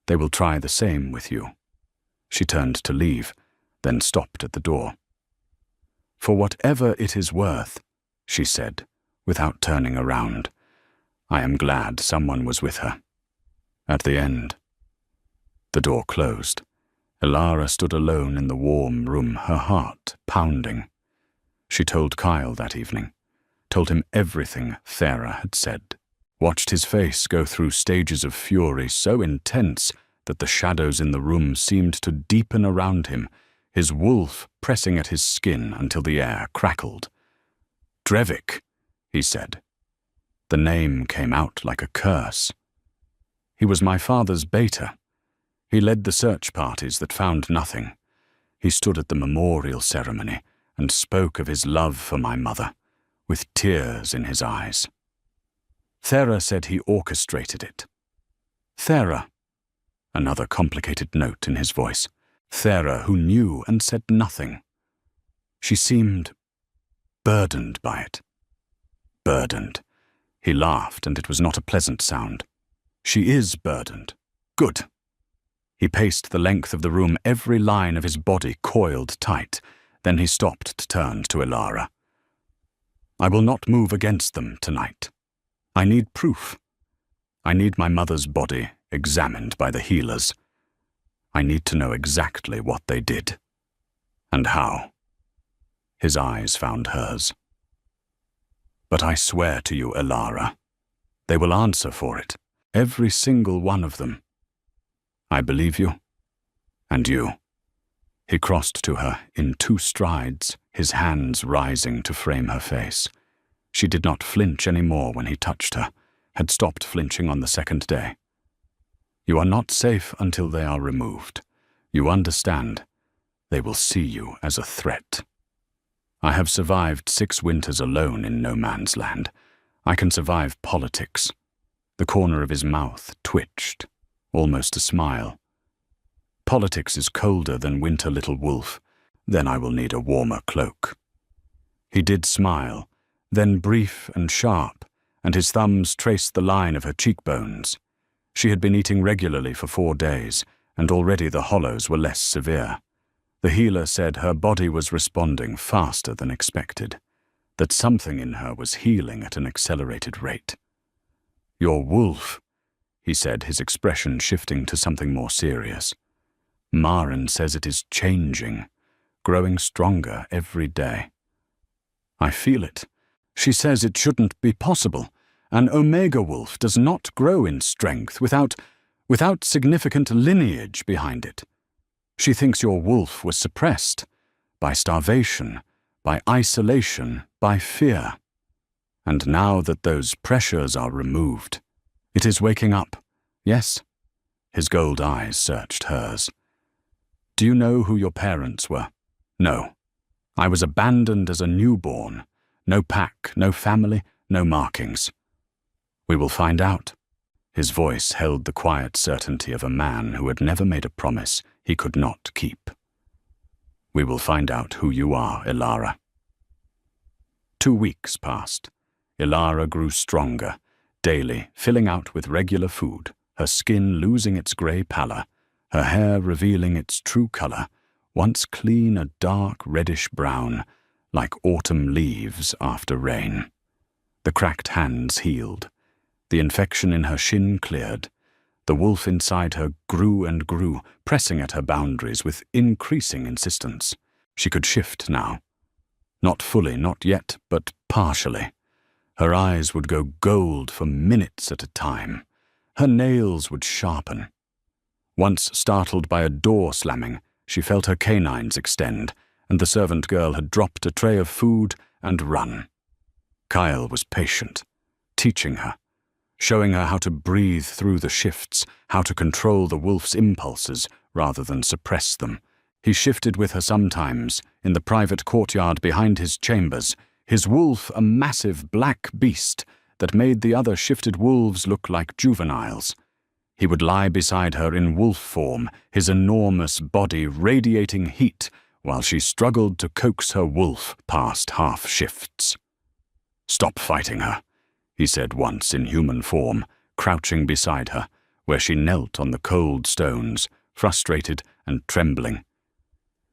They will try the same with you. She turned to leave, then stopped at the door. For whatever it is worth, she said, without turning around, I am glad someone was with her. At the end, the door closed. Ilara stood alone in the warm room, her heart pounding. She told Kyle that evening, told him everything Thera had said, watched his face go through stages of fury so intense that the shadows in the room seemed to deepen around him, his wolf pressing at his skin until the air crackled. Drevik, he said. The name came out like a curse. He was my father's beta. He led the search parties that found nothing. He stood at the memorial ceremony and spoke of his love for my mother, with tears in his eyes. Thera said he orchestrated it. Thera, another complicated note in his voice. Thera, who knew and said nothing. She seemed burdened by it. Burdened. He laughed, and it was not a pleasant sound. She is burdened. Good. He paced the length of the room, every line of his body coiled tight. Then he stopped to turn to Ilara. I will not move against them tonight. I need proof. I need my mother's body examined by the healers. I need to know exactly what they did. And how. His eyes found hers. But I swear to you, Ilara, they will answer for it, every single one of them. I believe you, and you. He crossed to her in 2 strides, his hands rising to frame her face. She did not flinch any more when he touched her, had stopped flinching on the 2nd day. You are not safe until they are removed. You understand. They will see you as a threat. I have survived 6 winters alone in no man's land. I can survive politics. The corner of his mouth twitched, almost a smile. Politics is colder than winter, little wolf. Then I will need a warmer cloak. He did smile, then brief and sharp, and his thumbs traced the line of her cheekbones. She had been eating regularly for 4 days, and already the hollows were less severe. The healer said her body was responding faster than expected, that something in her was healing at an accelerated rate. Your wolf, he said, his expression shifting to something more serious. Maren says it is changing, growing stronger every day. I feel it. She says it shouldn't be possible. An omega wolf does not grow in strength without significant lineage behind it. She thinks your wolf was suppressed by starvation, by isolation, by fear. And now that those pressures are removed, it is waking up. Yes? His gold eyes searched hers. Do you know who your parents were? No. I was abandoned as a newborn. No pack, no family, no markings. We will find out. His voice held the quiet certainty of a man who had never made a promise he could not keep. We will find out who you are, Ilara. 2 weeks passed. Ilara grew stronger, daily filling out with regular food, her skin losing its grey pallor, her hair revealing its true color, once clean a dark reddish-brown, like autumn leaves after rain. The cracked hands healed. The infection in her shin cleared. The wolf inside her grew and grew, pressing at her boundaries with increasing insistence. She could shift now. Not fully, not yet, but partially. Her eyes would go gold for minutes at a time. Her nails would sharpen. Once startled by a door slamming, she felt her canines extend, and the servant girl had dropped a tray of food and run. Kyle was patient, teaching her, showing her how to breathe through the shifts, how to control the wolf's impulses rather than suppress them. He shifted with her sometimes, in the private courtyard behind his chambers, his wolf a massive black beast that made the other shifted wolves look like juveniles. He would lie beside her in wolf form, his enormous body radiating heat, while she struggled to coax her wolf past half shifts. Stop fighting her, he said once in human form, crouching beside her, where she knelt on the cold stones, frustrated and trembling.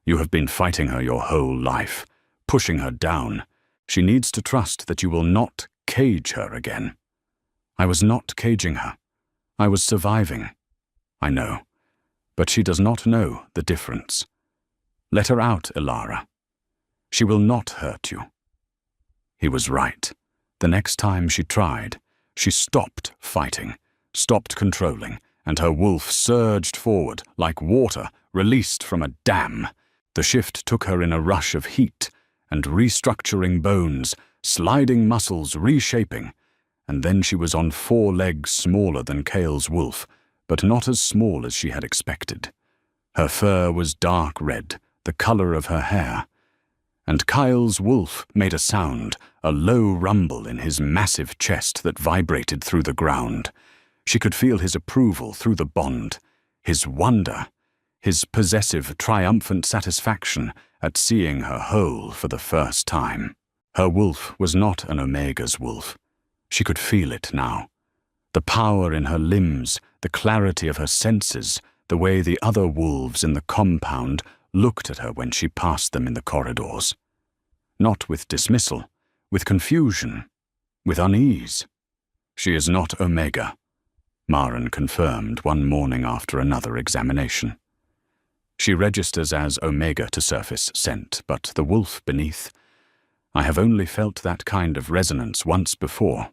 You have been fighting her your whole life, pushing her down. She needs to trust that you will not cage her again. I was not caging her. I was surviving. I know. But she does not know the difference. Let her out, Ilara. She will not hurt you. He was right. The next time she tried, she stopped fighting, stopped controlling, and her wolf surged forward like water released from a dam. The shift took her in a rush of heat and restructuring bones, sliding muscles reshaping, and then she was on 4 legs smaller than Kale's wolf, but not as small as she had expected. Her fur was dark red, the color of her hair, and Kyle's wolf made a sound, a low rumble in his massive chest that vibrated through the ground. She could feel his approval through the bond, his wonder, his possessive, triumphant satisfaction at seeing her whole for the first time. Her wolf was not an Omega's wolf. She could feel it now. The power in her limbs, the clarity of her senses, the way the other wolves in the compound looked at her when she passed them in the corridors. Not with dismissal, with confusion, with unease. She is not Omega, Maren confirmed one morning after another examination. She registers as Omega to surface scent, but the wolf beneath, I have only felt that kind of resonance once before.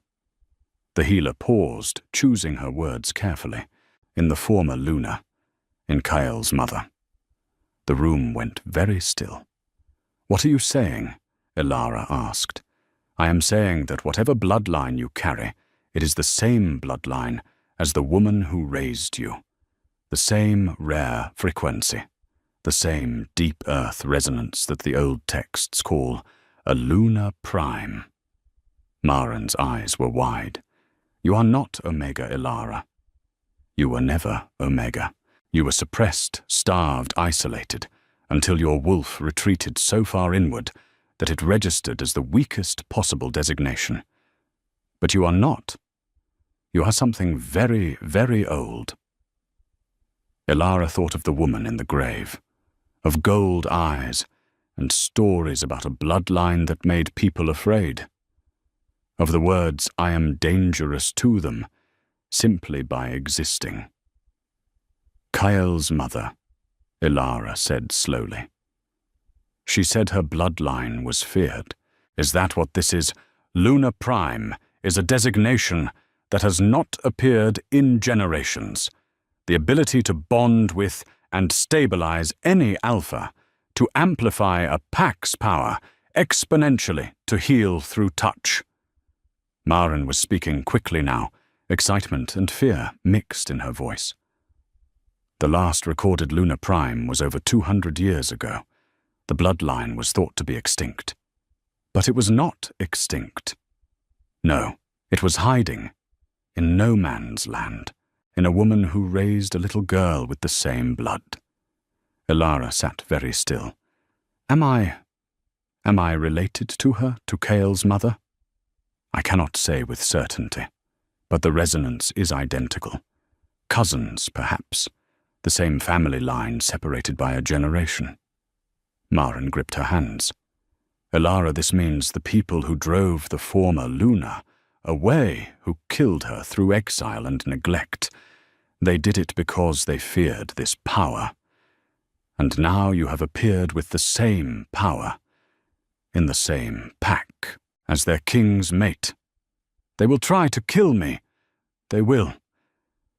The healer paused, choosing her words carefully, in the former Luna, in Kyle's mother. The room went very still. What are you saying? Elara asked. I am saying that whatever bloodline you carry, it is the same bloodline as the woman who raised you. The same rare frequency, the same deep earth resonance that the old texts call a lunar prime. Maren's eyes were wide. You are not Omega, Elara. You were never Omega. You were suppressed, starved, isolated, until your wolf retreated so far inward that it registered as the weakest possible designation. But you are not. You are something very, very old. Elara thought of the woman in the grave, of gold eyes and stories about a bloodline that made people afraid, of the words, I am dangerous to them, simply by existing. Kyle's mother, Elara said slowly. She said her bloodline was feared. Is that what this is? Lunar Prime is a designation that has not appeared in generations. The ability to bond with and stabilize any alpha, to amplify a pack's power exponentially, to heal through touch. Maren was speaking quickly now, excitement and fear mixed in her voice. The last recorded Lunar Prime was over 200 years ago. The bloodline was thought to be extinct. But it was not extinct. No, it was hiding, in no man's land, in a woman who raised a little girl with the same blood. Elara sat very still. Am I related to her, to Kyle's mother? I cannot say with certainty, but the resonance is identical. Cousins, perhaps, the same family line separated by a generation. Maren gripped her hands. Elara, this means the people who drove the former Luna away, who killed her through exile and neglect. They did it because they feared this power. And now you have appeared with the same power, in the same pack, as their king's mate. They will try to kill me. They will.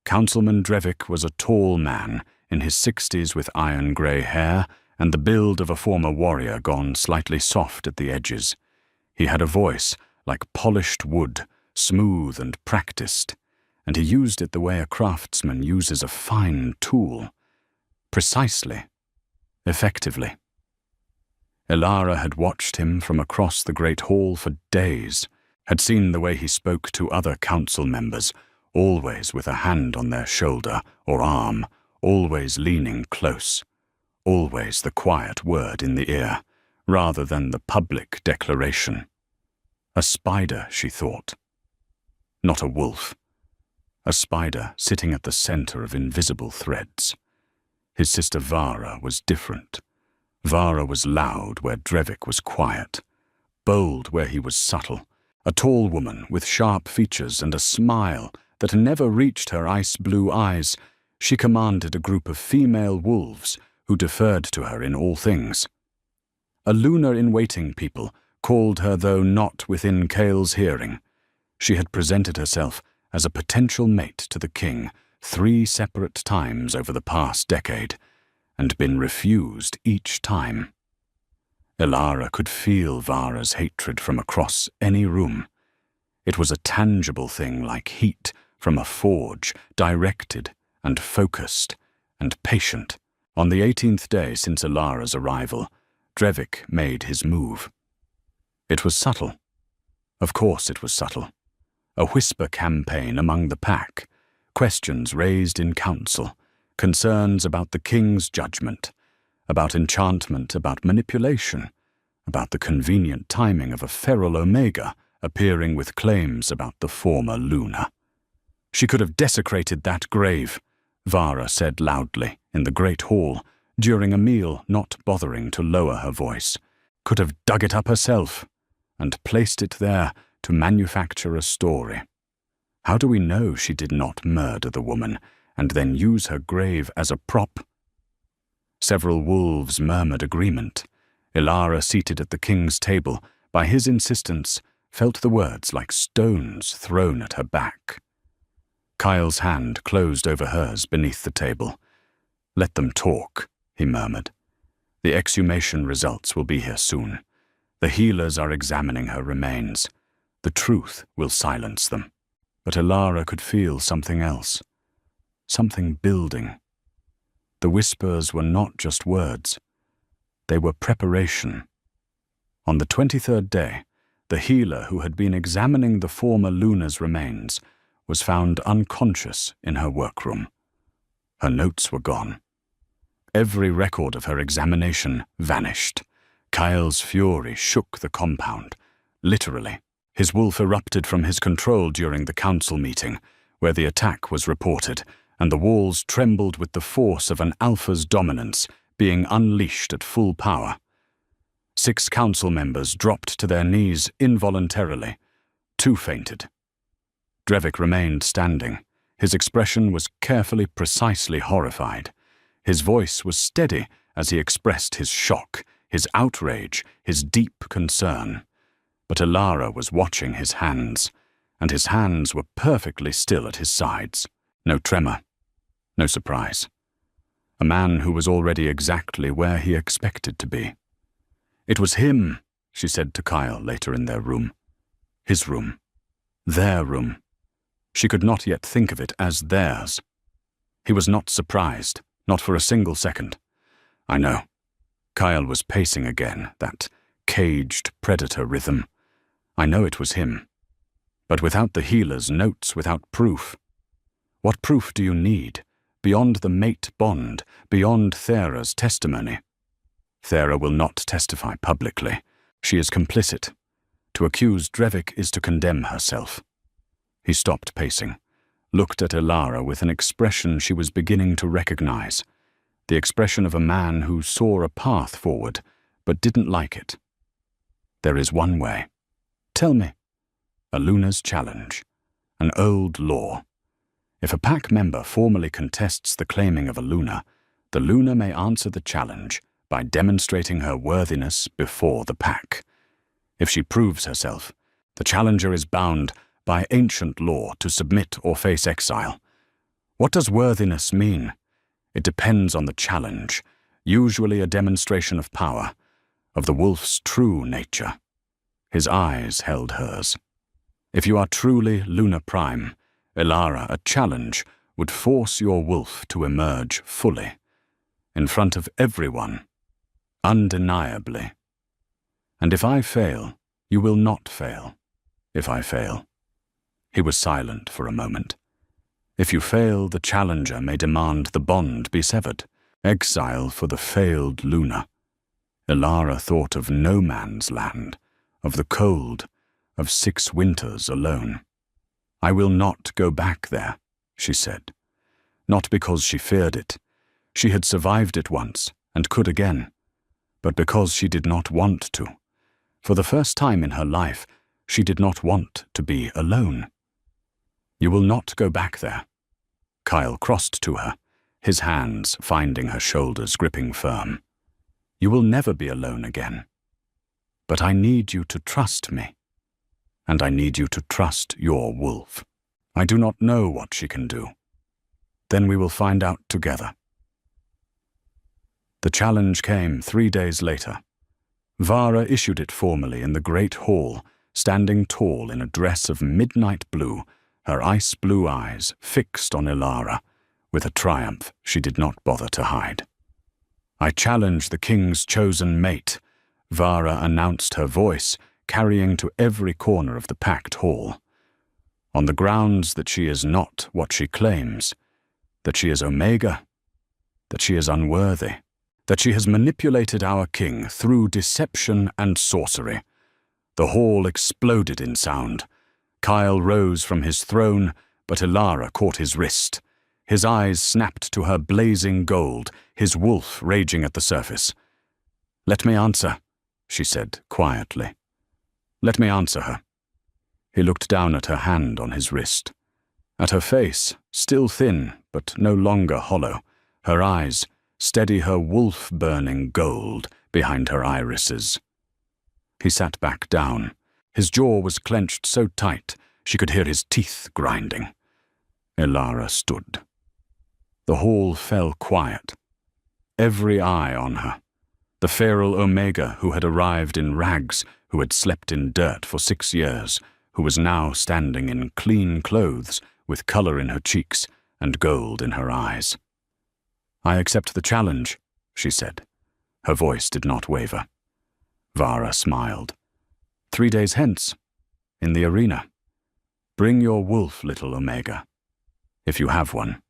Councilman Drevik was a tall man, in his 60s with iron-grey hair, and the build of a former warrior gone slightly soft at the edges. He had a voice like polished wood, smooth and practiced, and he used it the way a craftsman uses a fine tool. Precisely. Effectively. Elara had watched him from across the great hall for days, had seen the way he spoke to other council members, always with a hand on their shoulder or arm, always leaning close, always the quiet word in the ear, rather than the public declaration. A spider, she thought. Not a wolf. A spider sitting at the center of invisible threads. His sister Vara was different. Vara was loud where Drevik was quiet, bold where he was subtle, a tall woman with sharp features and a smile that never reached her ice-blue eyes. She commanded a group of female wolves who deferred to her in all things. A lunar-in-waiting people called her, though not within Kyle's hearing. She had presented herself as a potential mate to the king 3 separate times over the past decade, and been refused each time. Elara could feel Vara's hatred from across any room. It was a tangible thing like heat from a forge, directed and focused and patient. On the 18th day since Elara's arrival, Drevik made his move. It was subtle. Of course it was subtle. A whisper campaign among the pack, questions raised in council, concerns about the king's judgment, about enchantment, about manipulation, about the convenient timing of a feral Omega appearing with claims about the former Luna. She could have desecrated that grave. Vara said loudly in the great hall during a meal, not bothering to lower her voice. Could have dug it up herself and placed it there to manufacture a story. How do we know she did not murder the woman and then use her grave as a prop? Several wolves murmured agreement. Ilara, seated at the king's table, by his insistence, felt the words like stones thrown at her back. Kyle's hand closed over hers beneath the table. "Let them talk," he murmured. "The exhumation results will be here soon. The healers are examining her remains. The truth will silence them." But Ilara could feel something else. Something building. The whispers were not just words. They were preparation. On the 23rd day, the healer who had been examining the former Luna's remains was found unconscious in her workroom. Her notes were gone. Every record of her examination vanished. Kyle's fury shook the compound. Literally, his wolf erupted from his control during the council meeting, where the attack was reported, and the walls trembled with the force of an alpha's dominance being unleashed at full power. 6 council members dropped to their knees involuntarily. 2 fainted. Drevik remained standing. His expression was carefully, precisely horrified. His voice was steady as he expressed his shock, his outrage, his deep concern. But Ilara was watching his hands, and his hands were perfectly still at his sides. No tremor, no surprise. A man who was already exactly where he expected to be. "It was him," she said to Kyle later in their room. His room. Their room. She could not yet think of it as theirs. He was not surprised, not for a single second. "I know." Kyle was pacing again, that caged predator rhythm. "I know it was him. But without the healer's notes, without proof. What proof do you need? Beyond the mate bond, beyond Thera's testimony. Thera will not testify publicly. She is complicit. To accuse Drevik is to condemn herself." He stopped pacing, looked at Ilara with an expression she was beginning to recognize. The expression of a man who saw a path forward, but didn't like it. "There is one way. Tell me." A Luna's challenge. An old law. If a pack member formally contests the claiming of a Luna, the Luna may answer the challenge by demonstrating her worthiness before the pack. If she proves herself, the challenger is bound by ancient law to submit or face exile. What does worthiness mean? It depends on the challenge, usually a demonstration of power, of the wolf's true nature. His eyes held hers. If you are truly Luna Prime, Ilara, a challenge would force your wolf to emerge fully, in front of everyone, undeniably. And if I fail, you will not fail. If I fail. He was silent for a moment. If you fail, the challenger may demand the bond be severed. Exile for the failed Luna. Ilara thought of no man's land, of the cold, of 6 winters alone. "I will not go back there," she said. Not because she feared it. She had survived it once, and could again. But because she did not want to. For the first time in her life, she did not want to be alone. "You will not go back there." Kyle crossed to her, his hands finding her shoulders gripping firm. "You will never be alone again. But I need you to trust me. And I need you to trust your wolf. I do not know what she can do. Then we will find out together." The challenge came 3 days later. Vara issued it formally in the great hall, standing tall in a dress of midnight blue, her ice-blue eyes fixed on Ilara, with a triumph she did not bother to hide. "I challenge the king's chosen mate," Vara announced, her voice carrying to every corner of the packed hall, "on the grounds that she is not what she claims, that she is Omega, that she is unworthy, that she has manipulated our king through deception and sorcery." The hall exploded in sound. Kyle rose from his throne, but Ilara caught his wrist. His eyes snapped to her blazing gold, his wolf raging at the surface. "Let me answer," she said quietly. "Let me answer her." He looked down at her hand on his wrist. At her face, still thin, but no longer hollow, her eyes, steady her wolf-burning gold behind her irises. He sat back down. His jaw was clenched so tight she could hear his teeth grinding. Elara stood. The hall fell quiet. Every eye on her. The feral Omega who had arrived in rags, who had slept in dirt for 6 years, who was now standing in clean clothes with color in her cheeks and gold in her eyes. "I accept the challenge," she said. Her voice did not waver. Vara smiled. 3 days hence, in the arena. Bring your wolf, little Omega, if you have one.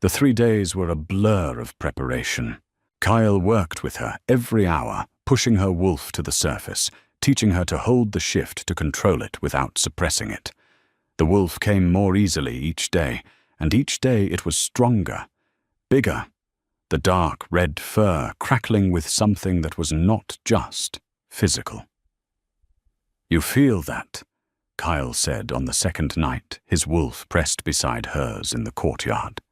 The 3 days were a blur of preparation. Kyle worked with her every hour, pushing her wolf to the surface, teaching her to hold the shift to control it without suppressing it. The wolf came more easily each day, and each day it was stronger, bigger, the dark red fur crackling with something that was not just physical. "You feel that?" Kyle said on the second night his wolf pressed beside hers in the courtyard.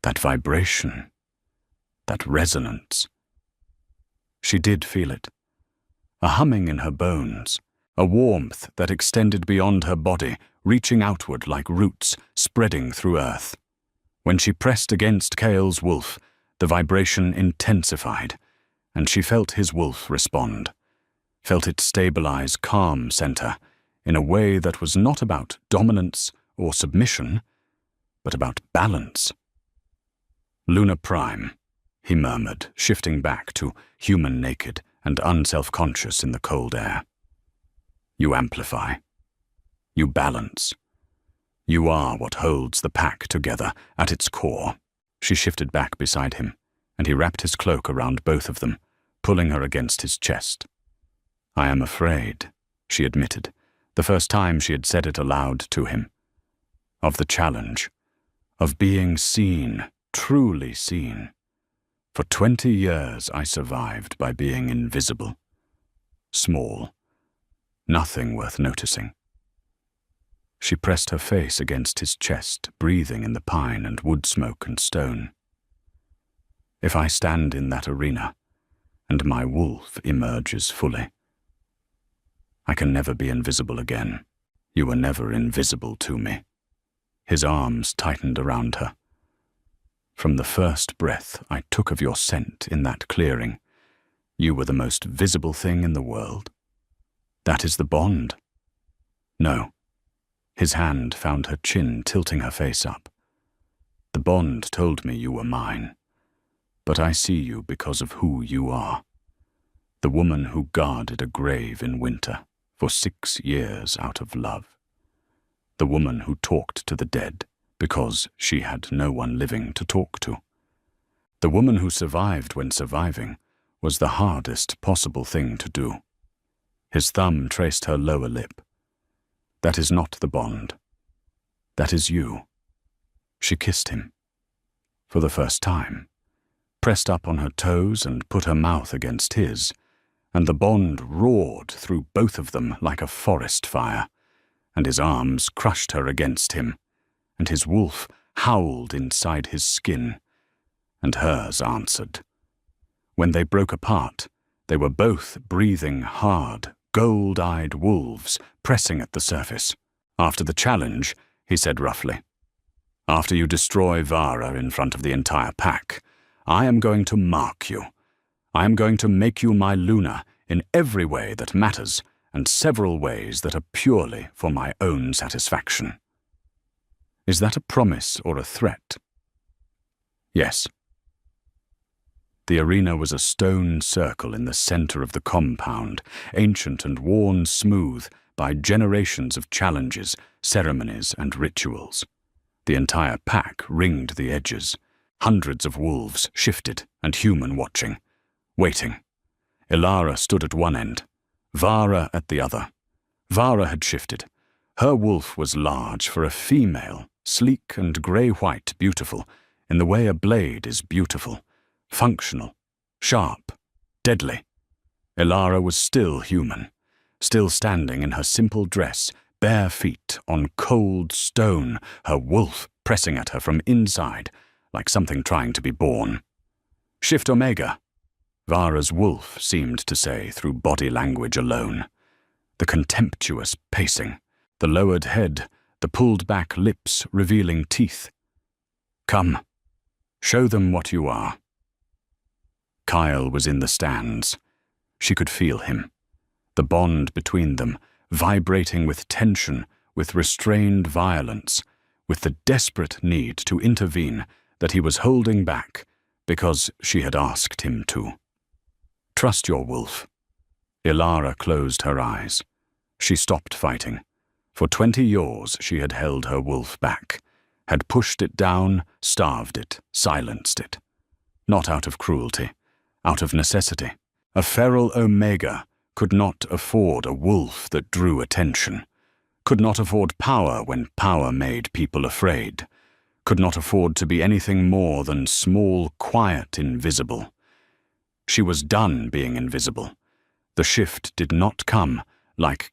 "That vibration, that resonance." She did feel it. A humming in her bones, a warmth that extended beyond her body, reaching outward like roots, spreading through earth. When she pressed against Kale's wolf, the vibration intensified, and she felt his wolf respond, felt it stabilize calm center in a way that was not about dominance or submission, but about balance. "Luna Prime," he murmured, shifting back to human naked and unself-conscious in the cold air. "You amplify. You balance. You are what holds the pack together at its core." She shifted back beside him, and he wrapped his cloak around both of them, pulling her against his chest. "I am afraid," she admitted, the first time she had said it aloud to him. "Of the challenge, of being seen, truly seen. For 20 years I survived by being invisible. Small. Nothing worth noticing." She pressed her face against his chest, breathing in the pine and wood smoke and stone. "If I stand in that arena, and my wolf emerges fully, I can never be invisible again. You were never invisible to me." His arms tightened around her. "From the first breath I took of your scent in that clearing, you were the most visible thing in the world. That is the bond." "No." His hand found her chin, tilting her face up. "The bond told me you were mine, but I see you because of who you are. The woman who guarded a grave in winter for 6 years out of love. The woman who talked to the dead because she had no one living to talk to. The woman who survived when surviving was the hardest possible thing to do." His thumb traced her lower lip. "That is not the bond. That is you." She kissed him. For the first time, pressed up on her toes and put her mouth against his, and the bond roared through both of them like a forest fire, and his arms crushed her against him, and his wolf howled inside his skin, and hers answered. When they broke apart, they were both breathing hard, gold-eyed wolves pressing at the surface. "After the challenge," he said roughly, "after you destroy Vara in front of the entire pack, I am going to mark you. I am going to make you my Luna in every way that matters, and several ways that are purely for my own satisfaction." Is that a promise or a threat? Yes. The arena was a stone circle in the center of the compound, ancient and worn smooth by generations of challenges, ceremonies, and rituals. The entire pack ringed the edges. Hundreds of wolves shifted and human watching, waiting. Elara stood at one end, Vara at the other. Vara had shifted. Her wolf was large for a female, sleek and grey-white beautiful, in the way a blade is beautiful, functional, sharp, deadly. Ilara was still human, still standing in her simple dress, bare feet on cold stone, her wolf pressing at her from inside, like something trying to be born. "Shift Omega," Vara's wolf seemed to say through body language alone. The contemptuous pacing, the lowered head, the pulled-back lips revealing teeth. "Come, show them what you are." Kyle was in the stands. She could feel him, the bond between them, vibrating with tension, with restrained violence, with the desperate need to intervene that he was holding back because she had asked him to. "Trust your wolf." Ilara closed her eyes. She stopped fighting. For 20 years she had held her wolf back, had pushed it down, starved it, silenced it. Not out of cruelty, out of necessity. A feral Omega could not afford a wolf that drew attention, could not afford power when power made people afraid, could not afford to be anything more than small, quiet, invisible. She was done being invisible. The shift did not come like